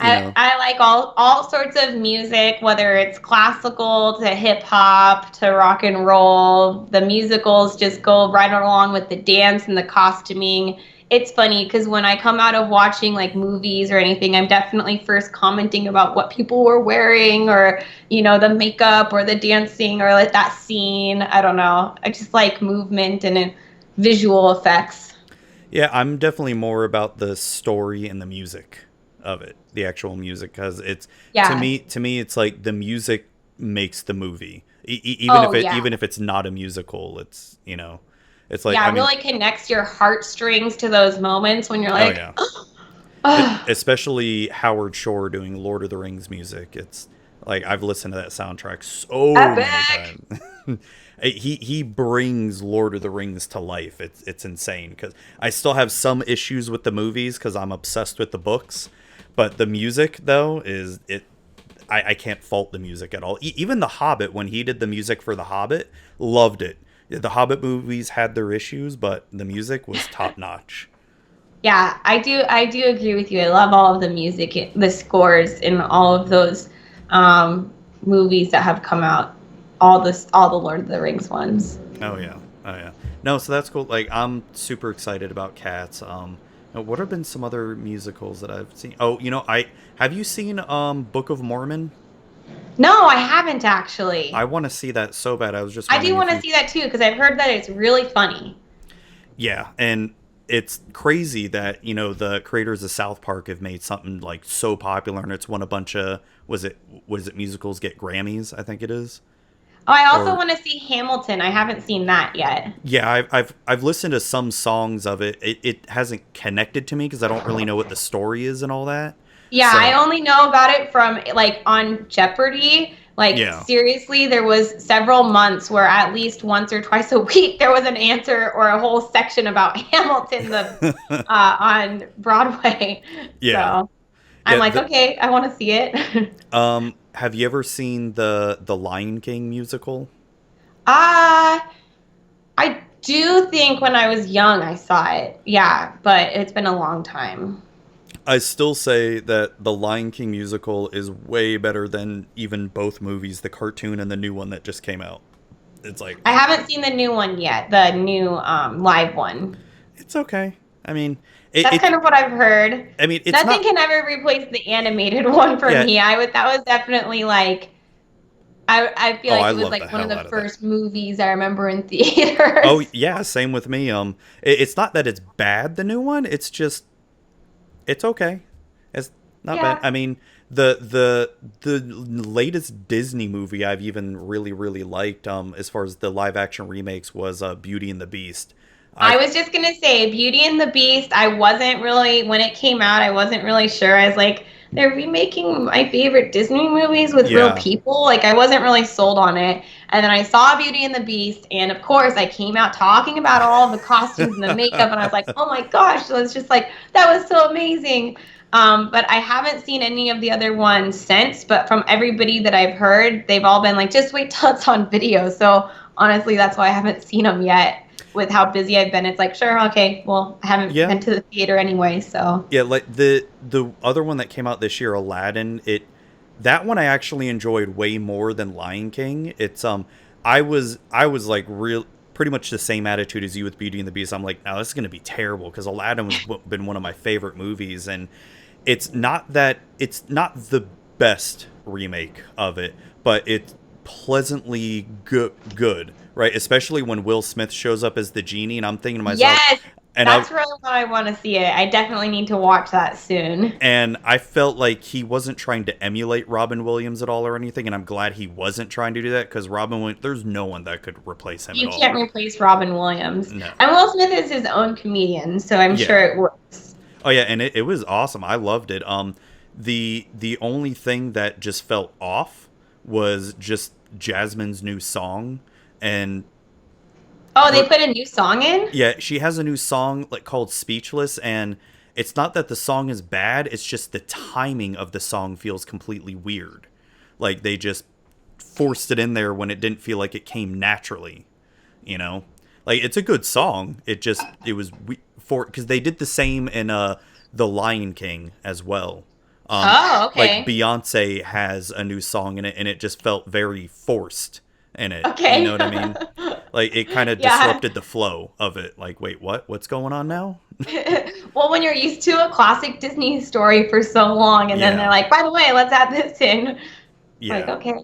[SPEAKER 1] you know,
[SPEAKER 2] I like all sorts of music, whether it's classical to hip hop to rock and roll. The musicals just go right along with the dance and the costuming. It's funny because when I come out of watching like movies or anything, I'm definitely first commenting about what people were wearing or, the makeup or the dancing or like that scene. I don't know. I just like movement and visual effects.
[SPEAKER 1] yeah, I'm definitely more about the story and the music of it, the actual music, because it's
[SPEAKER 2] Yeah.
[SPEAKER 1] to me, it's like the music makes the movie,
[SPEAKER 2] Oh, yeah.
[SPEAKER 1] even if it's not a musical, it's like
[SPEAKER 2] Yeah,
[SPEAKER 1] I
[SPEAKER 2] it
[SPEAKER 1] mean,
[SPEAKER 2] really connects your heartstrings to those moments when you're
[SPEAKER 1] oh
[SPEAKER 2] like,
[SPEAKER 1] yeah,
[SPEAKER 2] oh,
[SPEAKER 1] especially Howard Shore doing Lord of the Rings music. It's like I've listened to that soundtrack so many
[SPEAKER 2] epic.
[SPEAKER 1] times. He brings Lord of the Rings to life. It's insane because I still have some issues with the movies because I'm obsessed with the books, but the music though is it. I can't fault the music at all. Even The Hobbit, when he did the music for The Hobbit, loved it. The Hobbit movies had their issues, but the music was top notch.
[SPEAKER 2] Yeah, I do agree with you. I love all of the music, the scores in all of those um, movies that have come out. All the Lord of the Rings ones.
[SPEAKER 1] Oh yeah, oh yeah. No, so that's cool. Like I'm super excited about Cats. What have been some other musicals that I've seen? Oh, I have you seen Book of Mormon?
[SPEAKER 2] No, I haven't actually.
[SPEAKER 1] I want to see that so bad. I was just
[SPEAKER 2] I do
[SPEAKER 1] wondering
[SPEAKER 2] want
[SPEAKER 1] if
[SPEAKER 2] to
[SPEAKER 1] you.
[SPEAKER 2] see that too because I've heard that it's really funny.
[SPEAKER 1] Yeah, and it's crazy that the creators of South Park have made something like so popular, and it's won a bunch of was it musicals get Grammys? I think it is.
[SPEAKER 2] Oh, I also
[SPEAKER 1] Or
[SPEAKER 2] want to see Hamilton. I haven't seen that yet.
[SPEAKER 1] yeah, I've listened to some songs of it. It hasn't connected to me because I don't really know what the story is and all that.
[SPEAKER 2] Yeah, I
[SPEAKER 1] So
[SPEAKER 2] only know about it from like on Jeopardy. Like
[SPEAKER 1] yeah,
[SPEAKER 2] seriously, there was several months where at least once or twice a week there was an answer or a whole section about Hamilton on Broadway.
[SPEAKER 1] yeah,
[SPEAKER 2] So I'm
[SPEAKER 1] yeah.
[SPEAKER 2] like, okay, I want to see it.
[SPEAKER 1] Have you ever seen the Lion King musical?
[SPEAKER 2] uh I do think when I was young I saw it. Yeah, but it's been a long time.
[SPEAKER 1] I still say that the Lion King musical is way better than even both movies, the cartoon and the new one that just came out. It's like
[SPEAKER 2] I haven't seen the new one yet, the new live one.
[SPEAKER 1] it's okay. I mean,
[SPEAKER 2] That's kind of what I've heard.
[SPEAKER 1] I mean, it's
[SPEAKER 2] Nothing
[SPEAKER 1] not.
[SPEAKER 2] can ever replace the animated one for
[SPEAKER 1] Yeah.
[SPEAKER 2] me. That was definitely like I feel
[SPEAKER 1] Oh,
[SPEAKER 2] like
[SPEAKER 1] I
[SPEAKER 2] it was
[SPEAKER 1] love the
[SPEAKER 2] like one of
[SPEAKER 1] hell
[SPEAKER 2] the
[SPEAKER 1] out of that.
[SPEAKER 2] first movies I remember in
[SPEAKER 1] Oh
[SPEAKER 2] theaters.
[SPEAKER 1] yeah, same with me. It's not that it's bad, the new one. It's just it's okay. It's not bad.
[SPEAKER 2] Yeah.
[SPEAKER 1] I mean, the latest Disney movie I've even really liked, as far as the live action remakes, was Beauty and the Beast. I
[SPEAKER 2] I was just gonna say Beauty and the Beast. I wasn't really when it came out, I wasn't really sure. I was like, they're remaking my favorite Disney movies with real
[SPEAKER 1] yeah.
[SPEAKER 2] people. Like I wasn't really sold on it. And then I saw Beauty and the Beast, and of course I came out talking about all of the costumes and the makeup, and I was like, oh my gosh, so it's just like that was so amazing. But I haven't seen any of the other ones since. But from everybody that I've heard, they've all been like, just wait till it's on video. So honestly, that's why I haven't seen them yet. with how busy I've been, it's like, sure, okay, well, I haven't
[SPEAKER 1] Yeah.
[SPEAKER 2] been to the theater anyway, so.
[SPEAKER 1] Yeah, like the other one that came out this year, Aladdin, that one I actually enjoyed way more than Lion King. I was like real pretty much the same attitude as you with Beauty and the Beast. I'm like, now this is gonna be terrible because Aladdin was been one of my favorite movies, and it's not the best remake of it, but it's pleasantly good, right? Especially when Will Smith shows up as the genie, and I'm thinking to myself,
[SPEAKER 2] Yes,
[SPEAKER 1] and I
[SPEAKER 2] that's really what I want to see it. I definitely need to watch that soon.
[SPEAKER 1] and I felt like he wasn't trying to emulate Robin Williams at all or anything, and I'm glad he wasn't trying to do that because there's no one that could replace him at
[SPEAKER 2] You
[SPEAKER 1] all.
[SPEAKER 2] can't replace Robin Williams.
[SPEAKER 1] No.
[SPEAKER 2] And Will Smith is his own comedian, so I'm
[SPEAKER 1] Yeah.
[SPEAKER 2] sure it works.
[SPEAKER 1] Oh yeah, and it was awesome. I loved it. The only thing that just felt off was just Jasmine's new song, and
[SPEAKER 2] Oh, they put a new song in?
[SPEAKER 1] yeah, she has a new song like called Speechless, and it's not that the song is bad, it's just the timing of the song feels completely weird. Like they just forced it in there when it didn't feel like it came naturally, you know? Like it's a good song. It was for cuz they did the same in The Lion King as well.
[SPEAKER 2] Oh, okay.
[SPEAKER 1] Like Beyonce has a new song in it and it just felt very forced in it.
[SPEAKER 2] Okay.
[SPEAKER 1] You know what I mean? Like it kind of
[SPEAKER 2] Yeah.
[SPEAKER 1] disrupted the flow of it. Like, wait, what? What's going on now?
[SPEAKER 2] Well, when you're used to a classic Disney story for so long, and then
[SPEAKER 1] Yeah.
[SPEAKER 2] they're like, by the way, let's add this in.
[SPEAKER 1] Yeah.
[SPEAKER 2] Like, okay,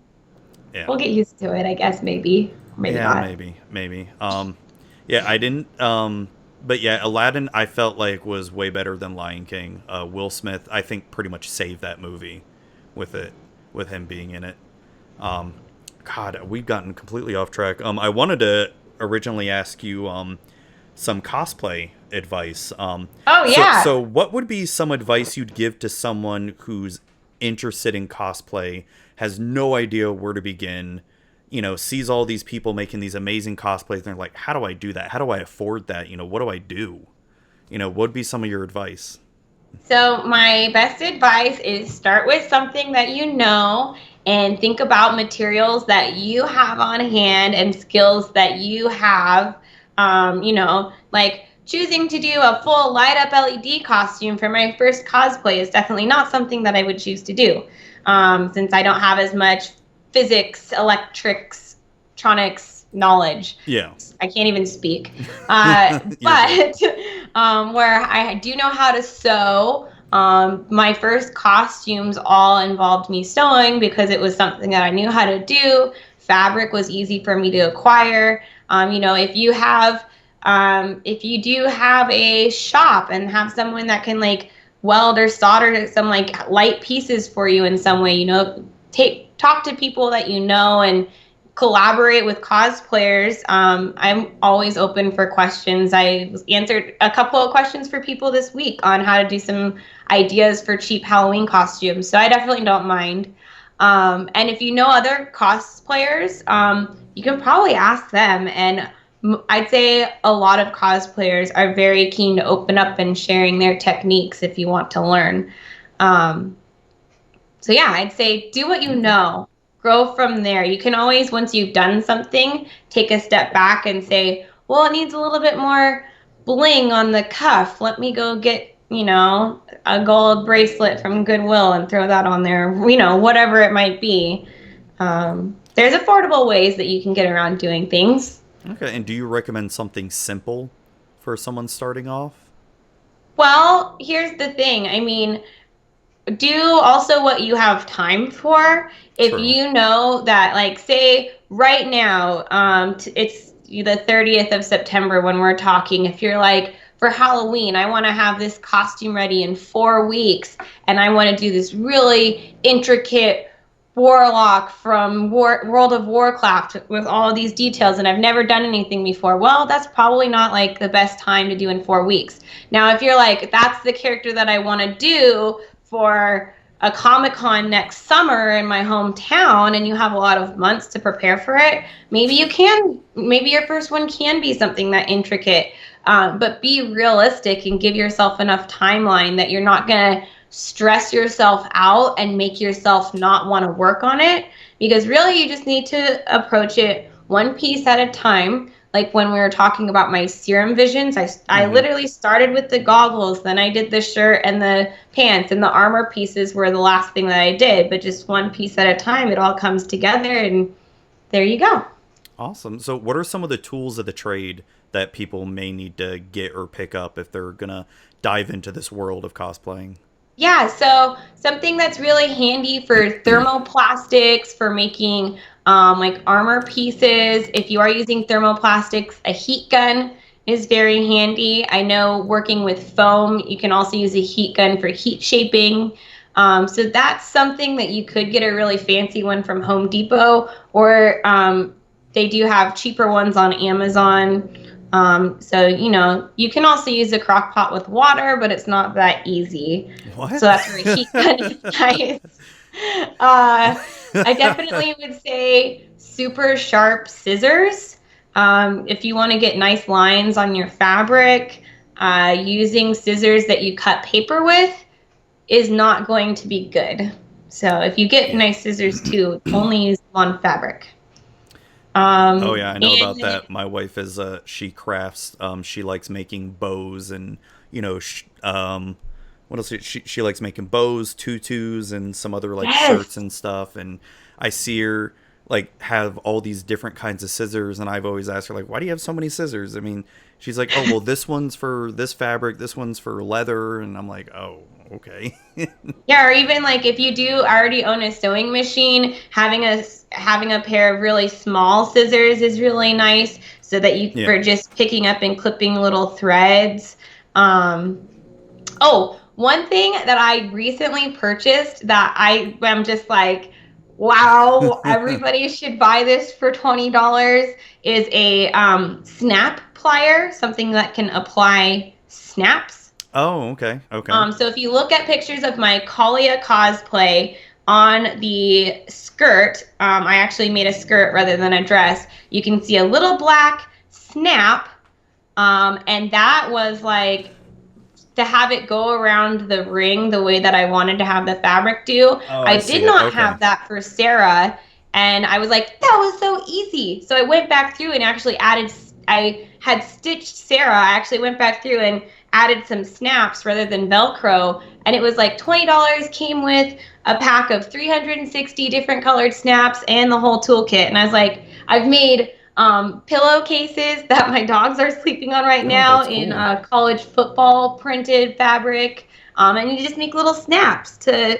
[SPEAKER 1] Yeah.
[SPEAKER 2] we'll get used to it, I guess, maybe. Maybe
[SPEAKER 1] Yeah,
[SPEAKER 2] not.
[SPEAKER 1] maybe. Yeah, I didn't. But yeah, Aladdin, I felt like was way better than Lion King. Will Smith, I think, pretty much saved that movie with him being in it. God, we've gotten completely off track. I wanted to originally ask you some cosplay advice.
[SPEAKER 2] Oh, yeah.
[SPEAKER 1] So what would be some advice you'd give to someone who's interested in cosplay, has no idea where to begin, sees all these people making these amazing cosplays, and they're like, how do I do that? How do I afford that? What do I do? What would be some of your advice?
[SPEAKER 2] So my best advice is start with something that you know and think about materials that you have on hand and skills that you have. Like choosing to do a full light up LED costume for my first cosplay is definitely not something that I would choose to do, since I don't have as much physics, electrics, tronics knowledge.
[SPEAKER 1] Yeah.
[SPEAKER 2] I can't even speak. But where I do know how to sew, my first costumes all involved me sewing because it was something that I knew how to do. Fabric was easy for me to acquire. If you do have a shop and have someone that can like weld or solder some like light pieces for you in some way, talk to people that you know and collaborate with cosplayers. I'm always open for questions. I answered a couple of questions for people this week on how to do some ideas for cheap Halloween costumes. So I definitely don't mind. And if you know other cosplayers, you can probably ask them. And I'd say a lot of cosplayers are very keen to open up and sharing their techniques if you want to learn. So yeah, I'd say do what you know. Grow from there. You can always, once you've done something, take a step back and say, well, it needs a little bit more bling on the cuff. Let me go get, a gold bracelet from Goodwill and throw that on there, whatever it might be. There's affordable ways that you can get around doing things.
[SPEAKER 1] Okay, and do you recommend something simple for someone starting off?
[SPEAKER 2] Well, here's the thing. I mean, do also what you have time for. If
[SPEAKER 1] True.
[SPEAKER 2] you know that, like, say right now, it's the 30th of September when we're talking. If you're like, for Halloween, I want to have this costume ready in 4 weeks, and I want to do this really intricate warlock from World of Warcraft with all of these details, and I've never done anything before. Well, that's probably not like the best time to do in 4 weeks. Now, if you're like, that's the character that I want to do for a Comic-Con next summer in my hometown, and you have a lot of months to prepare for it, maybe your first one can be something that intricate, but be realistic and give yourself enough timeline that you're not going to stress yourself out and make yourself not want to work on it, because really you just need to approach it one piece at a time, like when we were talking about my serum visions, I literally started with the goggles, then I did the shirt and the pants, and the armor pieces were the last thing that I did, but just one piece at a time, it all comes together, and there you go.
[SPEAKER 1] Awesome. So, what are some of the tools of the trade that people may need to get or pick up if they're gonna dive into this world of cosplaying?
[SPEAKER 2] Yeah, so something that's really handy for thermoplastics, for making like armor pieces. If you are using thermoplastics, a heat gun is very handy. I know working with foam, you can also use a heat gun for heat shaping. So that's something that you could get a really fancy one from Home Depot, or they do have cheaper ones on Amazon. So, you can also use a crock pot with water, but it's not that easy.
[SPEAKER 1] What?
[SPEAKER 2] So that's where heat gun is nice. I definitely would say super sharp scissors. If you want to get nice lines on your fabric, using scissors that you cut paper with is not going to be good. So if you get nice scissors too, only use them on fabric.
[SPEAKER 1] Oh yeah, I know about
[SPEAKER 2] And
[SPEAKER 1] that. My wife is she crafts. She likes making bows and what else? She likes making bows, tutus, and some other like shirts
[SPEAKER 2] yes,
[SPEAKER 1] and stuff. And I see her like have all these different kinds of scissors, and I've always asked her like, why do you have so many scissors? I mean, she's like, oh well, this one's for this fabric, this one's for leather, and I'm like, oh okay.
[SPEAKER 2] yeah, or even like if you do already own a sewing machine, having a pair of really small scissors is really nice, so that you
[SPEAKER 1] Yeah.
[SPEAKER 2] for just picking up and clipping little threads. Oh, one thing that I recently purchased that I am just like, wow, everybody should buy this for $20 is a snap plier, something that can apply snaps.
[SPEAKER 1] Oh, okay, okay.
[SPEAKER 2] So if you look at pictures of my Kalia cosplay on the skirt, I actually made a skirt rather than a dress. You can see a little black snap, and that was like to have it go around the ring the way that I wanted to have the fabric do.
[SPEAKER 1] Oh, I
[SPEAKER 2] I
[SPEAKER 1] see
[SPEAKER 2] did
[SPEAKER 1] it.
[SPEAKER 2] not
[SPEAKER 1] Okay.
[SPEAKER 2] have that for Sarah, and I was like, that was so easy. So I went back through and actually I had stitched Sarah. I actually went back through and added some snaps rather than Velcro, and it was like $20, came with a pack of 360 different colored snaps and the whole toolkit. And I was like, I've made pillowcases that my dogs are sleeping on right
[SPEAKER 1] Oh,
[SPEAKER 2] now
[SPEAKER 1] that's
[SPEAKER 2] in
[SPEAKER 1] cool.
[SPEAKER 2] college football printed fabric. And you just make little snaps to,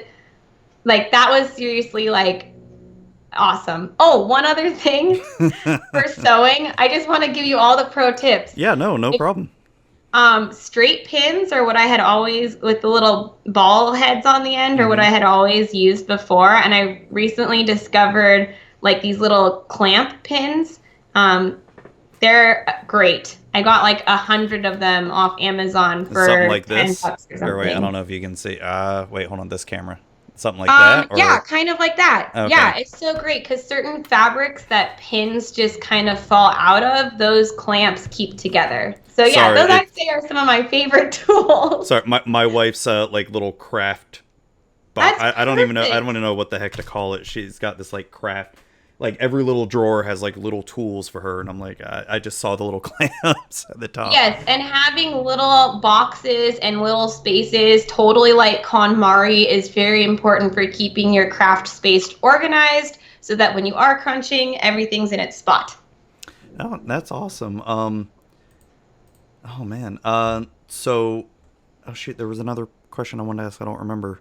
[SPEAKER 2] like, that was seriously like awesome. Oh, one other thing for sewing, I just want to give you all the pro tips.
[SPEAKER 1] Yeah, no
[SPEAKER 2] If,
[SPEAKER 1] problem.
[SPEAKER 2] straight pins are what I had always, with the little ball heads on the end, or what
[SPEAKER 1] Mm-hmm.
[SPEAKER 2] I had always used before. And I recently discovered like these little clamp pins. Um, they're great. I got like 100 of them off Amazon
[SPEAKER 1] Something
[SPEAKER 2] for
[SPEAKER 1] like
[SPEAKER 2] 10
[SPEAKER 1] this.
[SPEAKER 2] bucks or
[SPEAKER 1] Or wait, I don't
[SPEAKER 2] something.
[SPEAKER 1] know if you can see. Wait, hold on, this camera. Something like that,
[SPEAKER 2] Yeah,
[SPEAKER 1] or
[SPEAKER 2] kind of like that.
[SPEAKER 1] okay.
[SPEAKER 2] Yeah, it's so great because certain fabrics that pins just kind of fall out of, those clamps keep together. So yeah,
[SPEAKER 1] Sorry,
[SPEAKER 2] those actually are some of my favorite tools.
[SPEAKER 1] sorry. My wife's like little craft.
[SPEAKER 2] That's
[SPEAKER 1] I don't even know. I don't
[SPEAKER 2] perfect.
[SPEAKER 1] want to know what the heck to call it. She's got this like craft. Like every little drawer has like little tools for her, and I'm like, I just saw the little clamps at the top.
[SPEAKER 2] Yes, and having little boxes and little spaces, totally like KonMari, is very important for keeping your craft space organized so that when you are crunching, everything's in its spot.
[SPEAKER 1] Oh, that's awesome. Oh man. So, oh shoot, there was another question I wanted to ask. I don't remember.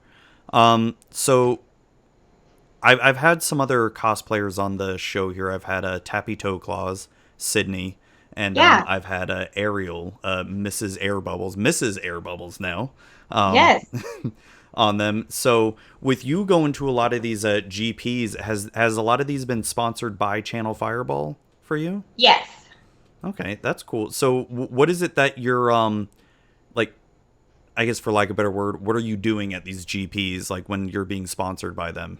[SPEAKER 1] So I've had some other cosplayers on the show here. I've had Tappy Toe Claws, Sydney, and
[SPEAKER 2] Yeah,
[SPEAKER 1] I've had Ariel, Mrs. Air Bubbles now, um,
[SPEAKER 2] yes,
[SPEAKER 1] on them. So with you going to a lot of these GPs, has a lot of these been sponsored by Channel Fireball for you?
[SPEAKER 2] yes.
[SPEAKER 1] Okay, that's cool. So what is it that you're like? I guess for lack of a better word, what are you doing at these GPs like when you're being sponsored by them?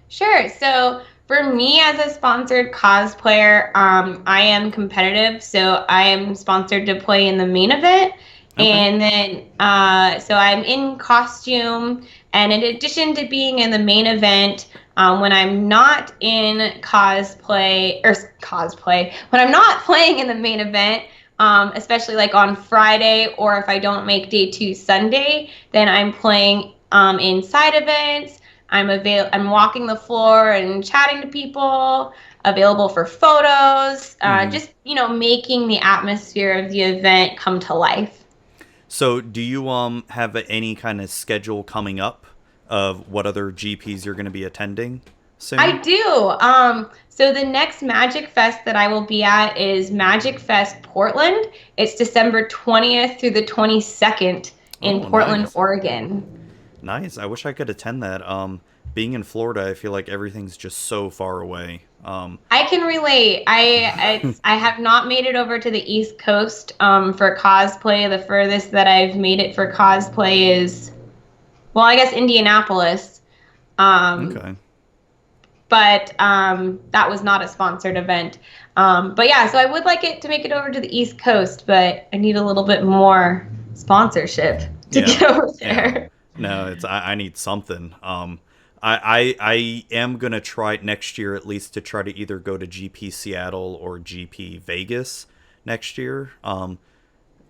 [SPEAKER 2] Sure. So for me as a sponsored cosplayer, I am competitive, so I am sponsored to play in the main event.
[SPEAKER 1] Okay.
[SPEAKER 2] And then, so I'm in costume, and in addition to being in the main event, when I'm not in cosplay, when I'm not playing in the main event, especially like on Friday, or if I don't make day 2 Sunday, then I'm playing in side events. I'm walking the floor and chatting to people, available for photos,
[SPEAKER 1] Hmm.
[SPEAKER 2] just making the atmosphere of the event come to life.
[SPEAKER 1] So, do you have any kind of schedule coming up of what other GPs you're going to be attending soon?
[SPEAKER 2] I do. So the next Magic Fest that I will be at is Magic Fest Portland. It's December 20th through the 22nd in
[SPEAKER 1] Oh,
[SPEAKER 2] Portland,
[SPEAKER 1] nice.
[SPEAKER 2] Oregon.
[SPEAKER 1] Nice. I wish I could attend that. Being in Florida, I feel like everything's just so far away.
[SPEAKER 2] I can relate. I have not made it over to the East Coast for cosplay. The furthest that I've made it for cosplay is, well, I guess Indianapolis. Um,
[SPEAKER 1] Okay.
[SPEAKER 2] but that was not a sponsored event. But yeah, so I would like it to make it over to the East Coast, but I need a little bit more sponsorship to get
[SPEAKER 1] Yeah.
[SPEAKER 2] over
[SPEAKER 1] Yeah.
[SPEAKER 2] there.
[SPEAKER 1] No, I need something. I am gonna try next year at least to try to either go to GP Seattle or GP Vegas next year.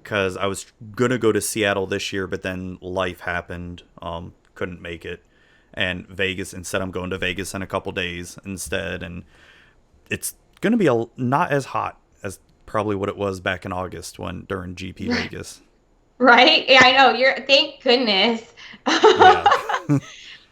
[SPEAKER 1] Because I was gonna go to Seattle this year, but then life happened. Couldn't make it, and Vegas instead. I'm going to Vegas in a couple days instead, and it's gonna be not as hot as probably what it was back in August when during GP Vegas.
[SPEAKER 2] Right? Yeah, I know. Thank goodness.
[SPEAKER 1] Yeah,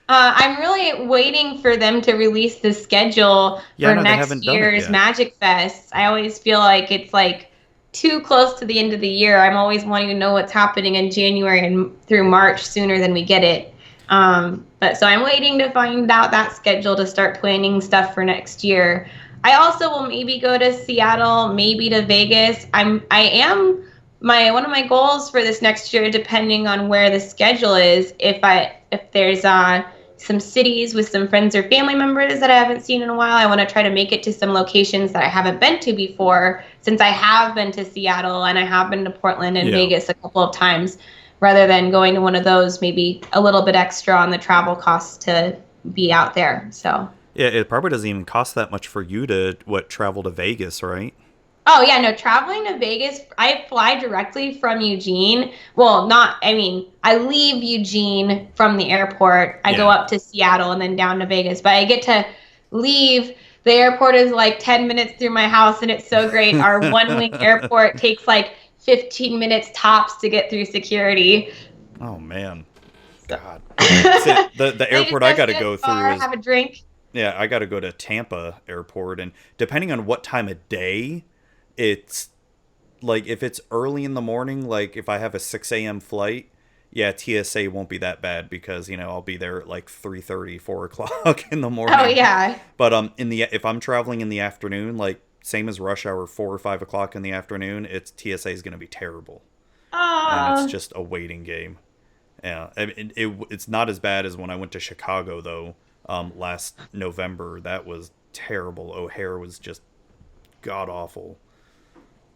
[SPEAKER 2] I'm really waiting for them to release the schedule
[SPEAKER 1] yeah.
[SPEAKER 2] for
[SPEAKER 1] No, they
[SPEAKER 2] next
[SPEAKER 1] haven't done it
[SPEAKER 2] year's
[SPEAKER 1] yet.
[SPEAKER 2] Magic Fest. I always feel like it's like too close to the end of the year. I'm always wanting to know what's happening in January and through March sooner than we get it. But so I'm waiting to find out that schedule to start planning stuff for next year. I also will maybe go to Seattle, maybe to Vegas. I am my one of my goals for this next year, depending on where the schedule is, if there's some cities with some friends or family members that I haven't seen in a while, I want to try to make it to some locations that I haven't been to before, since I have been to Seattle and I have been to Portland and
[SPEAKER 1] Yeah,
[SPEAKER 2] Vegas a couple of times, rather than going to one of those, maybe a little bit extra on the travel costs to be out there. So
[SPEAKER 1] yeah. It probably doesn't even cost that much for you to travel to Vegas, right?
[SPEAKER 2] oh yeah, no, traveling to Vegas, I fly directly from Eugene. Well, not, I mean, I leave Eugene from the airport. I go
[SPEAKER 1] Yeah.
[SPEAKER 2] up to Seattle and then down to Vegas, but I get to leave. The airport is like 10 minutes through my house, and it's so great. Our one wing airport takes like 15 minutes tops to get through security.
[SPEAKER 1] Oh man,
[SPEAKER 2] So
[SPEAKER 1] God. See,
[SPEAKER 2] I
[SPEAKER 1] the
[SPEAKER 2] just
[SPEAKER 1] airport I
[SPEAKER 2] go
[SPEAKER 1] got to
[SPEAKER 2] sit at
[SPEAKER 1] go
[SPEAKER 2] the
[SPEAKER 1] through
[SPEAKER 2] bar,
[SPEAKER 1] is
[SPEAKER 2] have a drink.
[SPEAKER 1] yeah, I got to go to Tampa Airport, and depending on what time of day, it's like if it's early in the morning, like if I have a 6 a.m. flight, yeah, TSA won't be that bad because I'll be there at like 3:30, 4 o'clock in the
[SPEAKER 2] Oh
[SPEAKER 1] morning.
[SPEAKER 2] yeah.
[SPEAKER 1] But if I'm traveling in the afternoon, like same as rush hour, 4 or 5 o'clock in the afternoon, it's TSA is gonna be terrible, and it's
[SPEAKER 2] Oh.
[SPEAKER 1] just a waiting game. Yeah, I mean, it's not as bad as when I went to Chicago though. Last November, that was terrible. O'Hare was just god awful.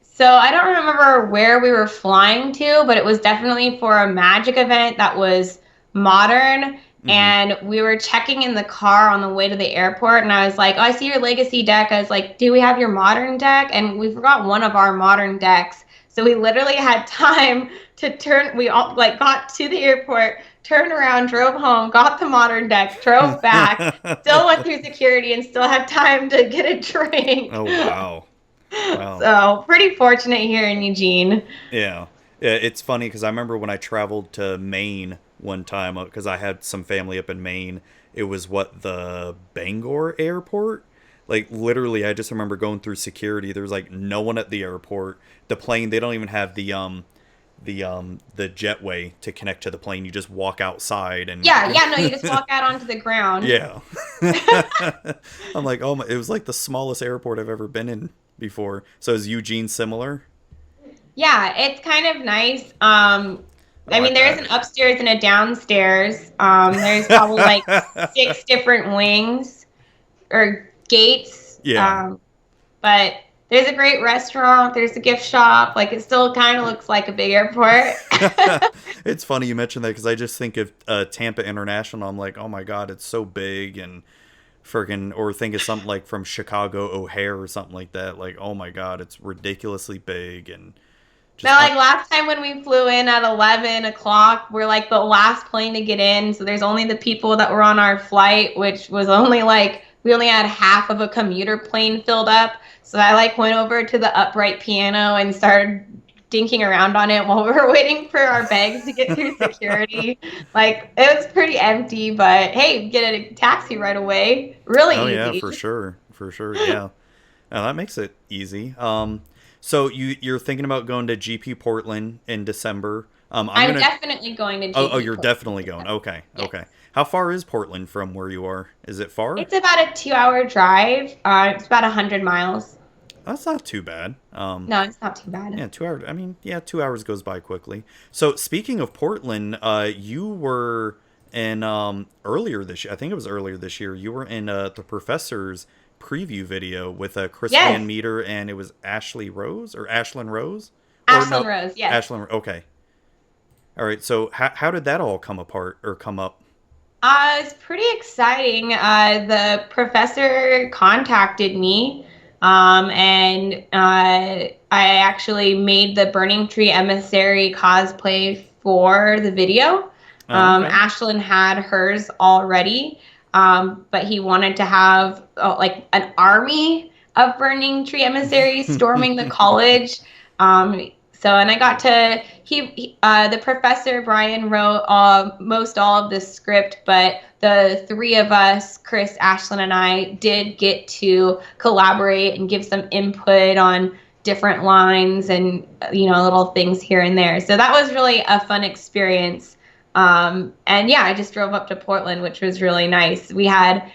[SPEAKER 2] So I don't remember where we were flying to, but it was definitely for a magic event that was modern.
[SPEAKER 1] Hmm.
[SPEAKER 2] And we were checking in the car on the way to the airport, and I was like, "Oh, I see your legacy deck." I was like, "Do we have your modern deck?" And we forgot one of our modern decks, so we literally had time to turn. We all like got to the airport, turned around, drove home, got the modern deck, drove back, still went through security, and still had time to get a drink.
[SPEAKER 1] Oh wow, wow.
[SPEAKER 2] So pretty fortunate here in Eugene.
[SPEAKER 1] Yeah, yeah. It's funny because I remember when I traveled to Maine one time because I had some family up in Maine. It was the Bangor airport. Like literally, I just remember going through security. There was like no one at the airport. The plane, they don't even have the jetway to connect to the plane. You just walk outside and
[SPEAKER 2] Yeah, yeah, no, you just walk out onto the ground.
[SPEAKER 1] yeah. I'm like, oh my, it was like the smallest airport I've ever been in before. So is Eugene similar?
[SPEAKER 2] Yeah, it's kind of nice.
[SPEAKER 1] Oh,
[SPEAKER 2] I
[SPEAKER 1] I
[SPEAKER 2] mean, there is
[SPEAKER 1] bet.
[SPEAKER 2] an upstairs and a downstairs. There's probably like 6 different wings or gates.
[SPEAKER 1] Yeah.
[SPEAKER 2] But There's a great restaurant. There's a gift shop. Like, it still kind of looks like a big airport.
[SPEAKER 1] It's funny you mentioned that because I just think of Tampa International. I'm like, oh my god, it's so big and freaking, or think of something like from Chicago O'Hare or something like that. Like, oh my god, it's ridiculously big and
[SPEAKER 2] No,
[SPEAKER 1] just
[SPEAKER 2] like last time when we flew in at 11 o'clock, we're like the last plane to get in. So there's only the people that were on our flight, which was only like, we only had half of a commuter plane filled up. So I like went over to the upright piano and started dinking around on it while we were waiting for our bags to get through security. Like, it was pretty empty, but hey, get a taxi right away. Really
[SPEAKER 1] oh yeah,
[SPEAKER 2] easy.
[SPEAKER 1] for sure, yeah. Now that makes it easy. So you're thinking about going to GP Portland in December. I'm
[SPEAKER 2] I'm
[SPEAKER 1] gonna.
[SPEAKER 2] definitely going to
[SPEAKER 1] Oh,
[SPEAKER 2] GP
[SPEAKER 1] you're
[SPEAKER 2] Portland.
[SPEAKER 1] definitely going. Okay,
[SPEAKER 2] Yes.
[SPEAKER 1] okay. How far is Portland from where you are? Is it far?
[SPEAKER 2] It's about a 2 hour drive. It's about 100 miles.
[SPEAKER 1] That's not too bad.
[SPEAKER 2] No, it's not too bad.
[SPEAKER 1] Yeah, 2 hours. I mean, yeah, 2 hours goes by quickly. So speaking of Portland, you were in earlier this year. I think it was earlier this year. You were in the Professor's preview video with Chris Van
[SPEAKER 2] Yes,
[SPEAKER 1] Meter, and it was Ashley Rose or Ashlyn Rose, or
[SPEAKER 2] Ashland
[SPEAKER 1] no,
[SPEAKER 2] Rose. Yes.
[SPEAKER 1] Ashlyn. Okay, all right. So how did that all come apart or come up?
[SPEAKER 2] It's pretty exciting. The professor contacted me, and I actually made the Burning Tree Emissary cosplay for the video.
[SPEAKER 1] Oh, okay.
[SPEAKER 2] Ashlyn had hers already, but he wanted to have like an army of Burning Tree emissaries storming the college. And I got to the professor Brian wrote most all of the script, but the three of us, Chris, Ashlyn, and I, did get to collaborate and give some input on different lines and little things here and there. So that was really a fun experience. And yeah, I just drove up to Portland, which was really nice. We had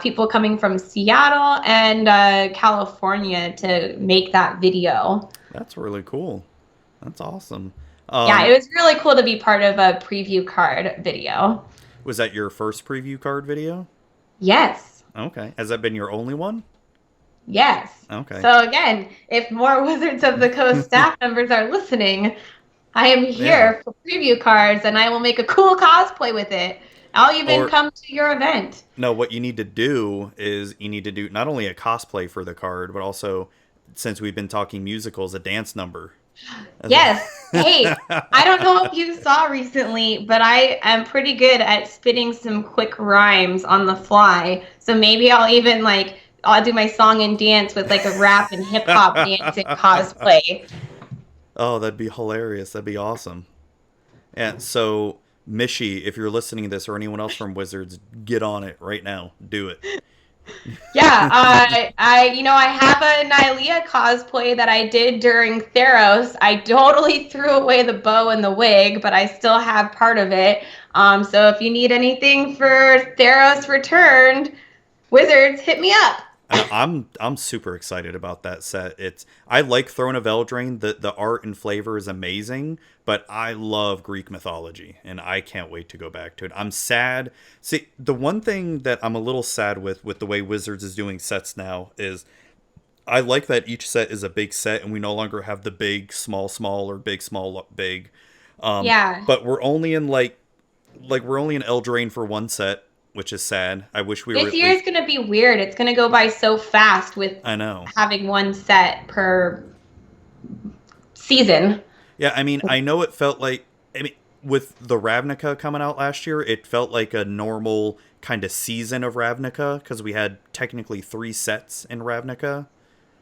[SPEAKER 2] people coming from Seattle and California to make that video.
[SPEAKER 1] That's really cool. That's awesome.
[SPEAKER 2] Yeah, it was really cool to be part of a preview card video.
[SPEAKER 1] Was that your first preview card video?
[SPEAKER 2] Yes.
[SPEAKER 1] Okay. Has that been your only one?
[SPEAKER 2] Yes.
[SPEAKER 1] Okay.
[SPEAKER 2] So again, if more Wizards of the Coast staff members are listening, I am
[SPEAKER 1] Yeah.
[SPEAKER 2] here for preview cards and I will make a cool cosplay with it. I'll even
[SPEAKER 1] Or
[SPEAKER 2] come to your event.
[SPEAKER 1] no, what you need to do is you need to do not only a cosplay for the card, but also, since we've been talking musicals, a dance number.
[SPEAKER 2] Yes. Hey, I don't know if you saw recently, but I am pretty good at spitting some quick rhymes on the fly. So maybe I'll do my song and dance with like a rap and hip hop dance and cosplay.
[SPEAKER 1] Oh, that'd be hilarious. That'd be awesome. And so, Mishi, if you're listening to this or anyone else from Wizards, get on it right now. Do it.
[SPEAKER 2] Yeah, I have a Nylea cosplay that I did during Theros. I totally threw away the bow and the wig, but I still have part of it. So if you need anything for Theros Returned, Wizards, hit me up.
[SPEAKER 1] I'm super excited about that set. I like Throne of Eldraine. The art and flavor is amazing, but I love Greek mythology, and I can't wait to go back to it. I'm sad. See, the one thing that I'm a little sad with the way Wizards is doing sets now is I like that each set is a big set, and we no longer have the big small small or big small big.
[SPEAKER 2] Yeah.
[SPEAKER 1] But we're only in we're only in Eldraine for one set, which is sad. I wish we were
[SPEAKER 2] This
[SPEAKER 1] at
[SPEAKER 2] year is
[SPEAKER 1] least.
[SPEAKER 2] going to be weird. It's going to go by so fast with
[SPEAKER 1] I know.
[SPEAKER 2] having one set per season.
[SPEAKER 1] Yeah, I mean, I know it felt like, I mean, with the Ravnica coming out last year, it felt like a normal kind of season of Ravnica because we had technically 3 sets in Ravnica.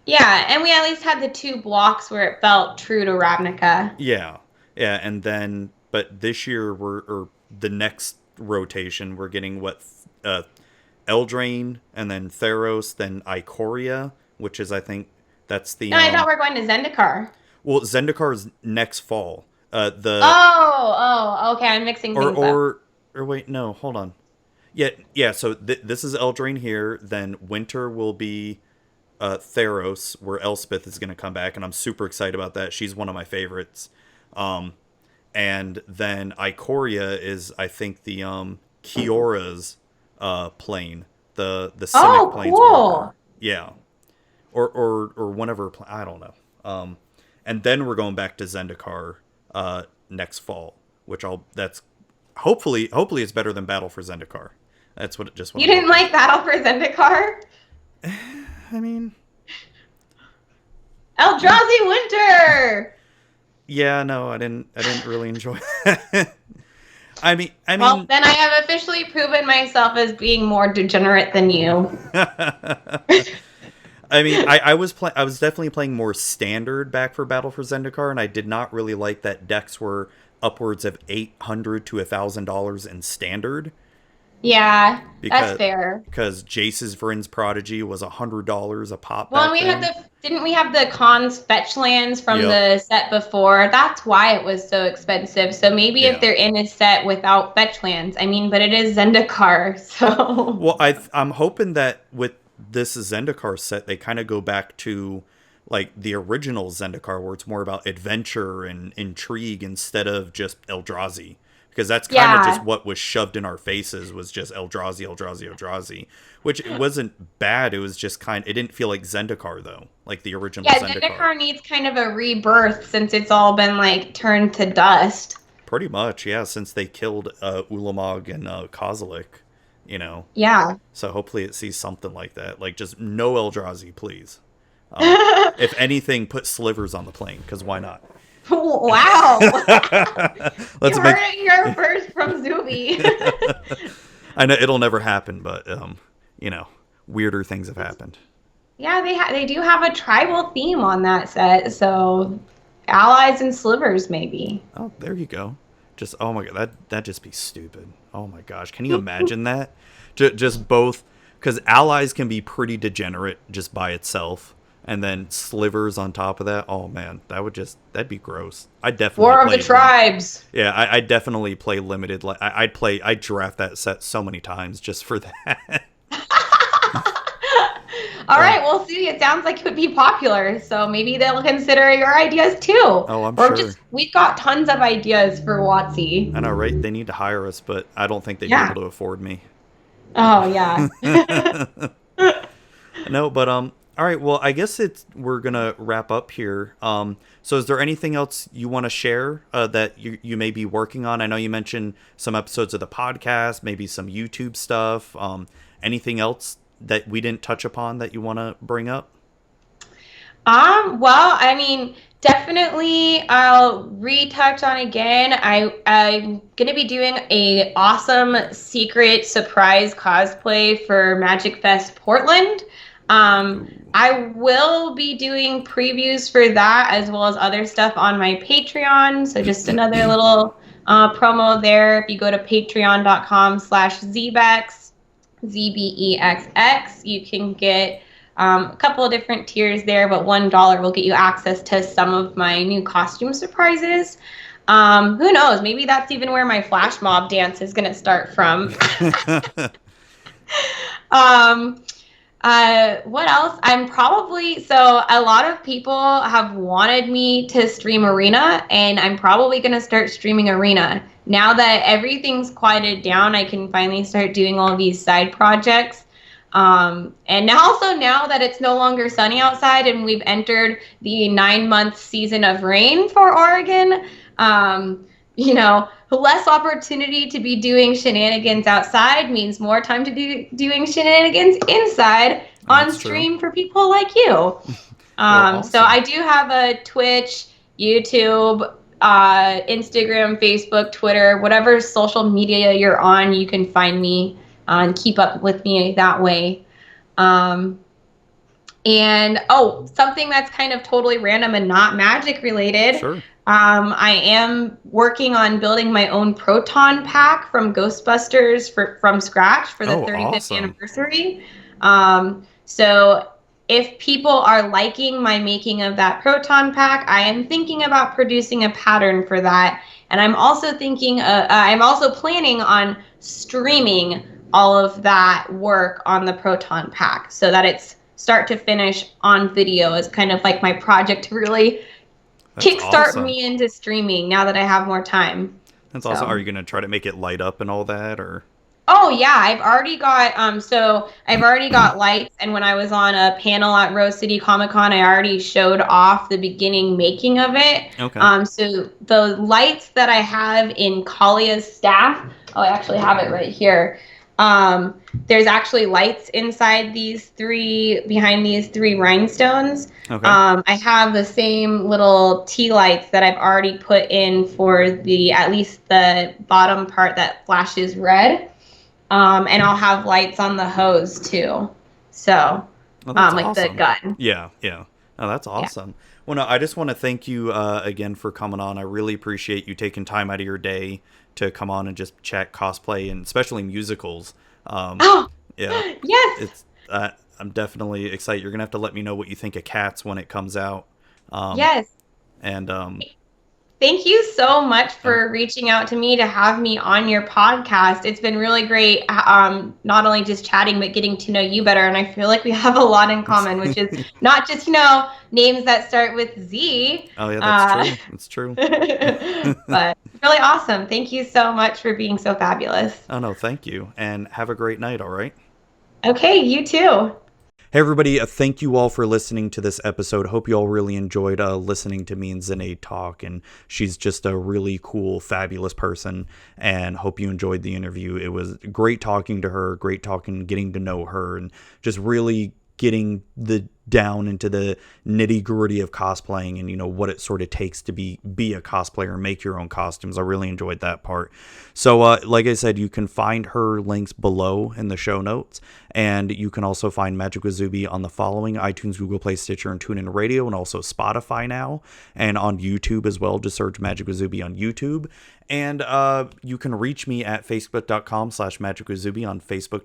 [SPEAKER 2] Yeah, and we at least had the 2 blocks where it felt true to Ravnica.
[SPEAKER 1] Yeah, yeah, and then, but this year or the next rotation, we're getting Eldraine, and then Theros, then Ikoria, which is, I think, that's the
[SPEAKER 2] No, I thought we were going to Zendikar.
[SPEAKER 1] well, Zendikar is next fall.
[SPEAKER 2] Oh, okay. I'm mixing
[SPEAKER 1] or
[SPEAKER 2] things up.
[SPEAKER 1] or wait, no, hold on. Yeah. So this is Eldraine here. Then winter will be Theros, where Elspeth is going to come back, and I'm super excited about that. She's one of my favorites. And then Ikoria is, I think, the Kiora's plane, the Simic
[SPEAKER 2] Oh,
[SPEAKER 1] planeswalker.
[SPEAKER 2] cool.
[SPEAKER 1] Yeah, or one of her. I don't know. And then we're going back to Zendikar next fall, which that's hopefully it's better than Battle for Zendikar. That's what
[SPEAKER 2] you didn't like Battle for Zendikar?
[SPEAKER 1] I mean,
[SPEAKER 2] Eldrazi Winter.
[SPEAKER 1] Yeah, no, I didn't really enjoy that. I mean.
[SPEAKER 2] Well, then I have officially proven myself as being more degenerate than you.
[SPEAKER 1] I mean, I was definitely playing more standard back for Battle for Zendikar, and I did not really like that decks were upwards of $800 to $1,000 in standard.
[SPEAKER 2] Yeah, that's fair.
[SPEAKER 1] Because Jace's Vryn's Prodigy was $100 a pop.
[SPEAKER 2] Well, didn't we have the Khans fetch lands from the set before? That's why it was so expensive. So maybe if they're in a set without fetch lands, I mean, but it is Zendikar, so.
[SPEAKER 1] Well, I'm hoping that with this Zendikar set, they kind of go back to like the original Zendikar, where it's more about adventure and intrigue instead of just Eldrazi. Because that's kind of just what was shoved in our faces, was just Eldrazi, which it wasn't bad. It was just it didn't feel like Zendikar, though, like the original Zendikar.
[SPEAKER 2] Yeah, Zendikar needs kind of a rebirth since it's all been, like, turned to dust.
[SPEAKER 1] Pretty much, yeah, since they killed Ulamog and Kozilek, you know.
[SPEAKER 2] Yeah.
[SPEAKER 1] So hopefully it sees something like that. Like, just no Eldrazi, please. If anything, put slivers on the plane, because why not?
[SPEAKER 2] Wow. You heard it here first from Zuby.
[SPEAKER 1] I know it'll never happen, but you know, weirder things have happened.
[SPEAKER 2] Yeah, they do have a tribal theme on that set, so allies and slivers maybe.
[SPEAKER 1] Oh, there you go. Just oh my god, that'd just be stupid. Oh my gosh, can you imagine that? Just both, because allies can be pretty degenerate just by itself. And then slivers on top of that. Oh man, that'd be gross. I definitely
[SPEAKER 2] War of the Tribes.
[SPEAKER 1] Yeah, I definitely play limited. Like I'd draft that set so many times just for that.
[SPEAKER 2] All right, we'll see. It sounds like it would be popular, so maybe they'll consider your ideas too.
[SPEAKER 1] Oh, I'm sure.
[SPEAKER 2] We've got tons of ideas for WotC.
[SPEAKER 1] I know, right? They need to hire us, but I don't think they'd be able to afford me.
[SPEAKER 2] Oh yeah.
[SPEAKER 1] No, but all right, well, I guess we're going to wrap up here. So is there anything else you want to share that you may be working on? I know you mentioned some episodes of the podcast, maybe some YouTube stuff. Anything else that we didn't touch upon that you want to bring up?
[SPEAKER 2] Well, I mean, definitely I'll retouch on again. I'm going to be doing a awesome secret surprise cosplay for Magic Fest Portland. I will be doing previews for that as well as other stuff on my Patreon. So just another little promo there. If you go to patreon.com/Zbexx, Zbexx, you can get a couple of different tiers there, but $1 will get you access to some of my new costume surprises. Who knows? Maybe that's even where my flash mob dance is going to start from. What else? So a lot of people have wanted me to stream Arena, and I'm probably going to start streaming Arena. Now that everything's quieted down, I can finally start doing all these side projects. And now that it's no longer sunny outside and we've entered the 9-month season of rain for Oregon, less opportunity to be doing shenanigans outside means more time to be doing shenanigans inside on stream for people like you. Awesome. So I do have a Twitch, YouTube, Instagram, Facebook, Twitter, whatever social media you're on, you can find me and keep up with me that way. And something that's kind of totally random and not Magic related. Sure. I am working on building my own proton pack from Ghostbusters from scratch for the 35th anniversary. So if people are liking my making of that proton pack, I am thinking about producing a pattern for that. And I'm also planning on streaming all of that work on the proton pack so that it's start to finish on video is kind of like my project to really kickstart me into streaming now that I have more time.
[SPEAKER 1] That's awesome. Are you going to try to make it light up and all that, or?
[SPEAKER 2] Oh yeah, I've already got lights, and when I was on a panel at Rose City Comic Con, I already showed off the beginning making of it.
[SPEAKER 1] Okay.
[SPEAKER 2] So the lights that I have in Kalia's staff, oh, I actually have it right here. Um, there's actually lights inside behind these three rhinestones.
[SPEAKER 1] Okay.
[SPEAKER 2] I have the same little tea lights that I've already put in for at least the bottom part that flashes red. And I'll have lights on the hose too. So,
[SPEAKER 1] Well, that's
[SPEAKER 2] like the
[SPEAKER 1] awesome.
[SPEAKER 2] gun.
[SPEAKER 1] Yeah, yeah. Oh, that's
[SPEAKER 2] Yeah.
[SPEAKER 1] awesome. Well, no, I just want to thank you again for coming on. I really appreciate you taking time out of your day to come on and just chat cosplay and especially musicals. Um,
[SPEAKER 2] Oh,
[SPEAKER 1] yeah,
[SPEAKER 2] yes.
[SPEAKER 1] it's. I'm definitely excited. You're gonna have to let me know what you think of Cats when it comes out. Um,
[SPEAKER 2] Yes.
[SPEAKER 1] and
[SPEAKER 2] Thank you so much
[SPEAKER 1] oh,
[SPEAKER 2] for reaching out to me to have me on your podcast. It's been really great, not only just chatting, but getting to know you better. And I feel like we have a lot in common, which is not just, names that start with Z,
[SPEAKER 1] oh yeah, that's
[SPEAKER 2] uh,
[SPEAKER 1] true. That's true.
[SPEAKER 2] but really awesome. Thank you so much for being so fabulous.
[SPEAKER 1] Oh no, thank you, and have a great night. All right.
[SPEAKER 2] Okay, you too.
[SPEAKER 1] Hey everybody, thank you all for listening to this episode. Hope you all really enjoyed listening to me and Zenaide talk, and she's just a really cool, fabulous person, and hope you enjoyed the interview. It was great talking to her, great talking, getting to know her, and just really getting the down into the nitty gritty of cosplaying and what it sort of takes to be a cosplayer and make your own costumes. I really enjoyed that part. So like I said, you can find her links below in the show notes, and you can also find Magic with Zuby on the following: iTunes, Google Play, Stitcher, and TuneIn Radio, and also Spotify now, and on YouTube as well. Just search Magic with Zuby on YouTube. And you can reach me at facebook.com/magicwithzuby on Facebook.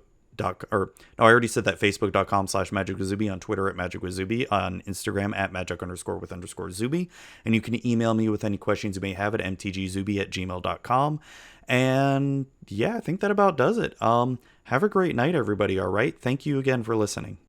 [SPEAKER 1] Or no, I already said that. Facebook.com/magicwithzuby, on Twitter at magicwithzuby, on Instagram at magic_with_zuby, and you can email me with any questions you may have at mtgzuby@gmail.com. And yeah, I think that about does it. Have a great night, everybody. All right, thank you again for listening.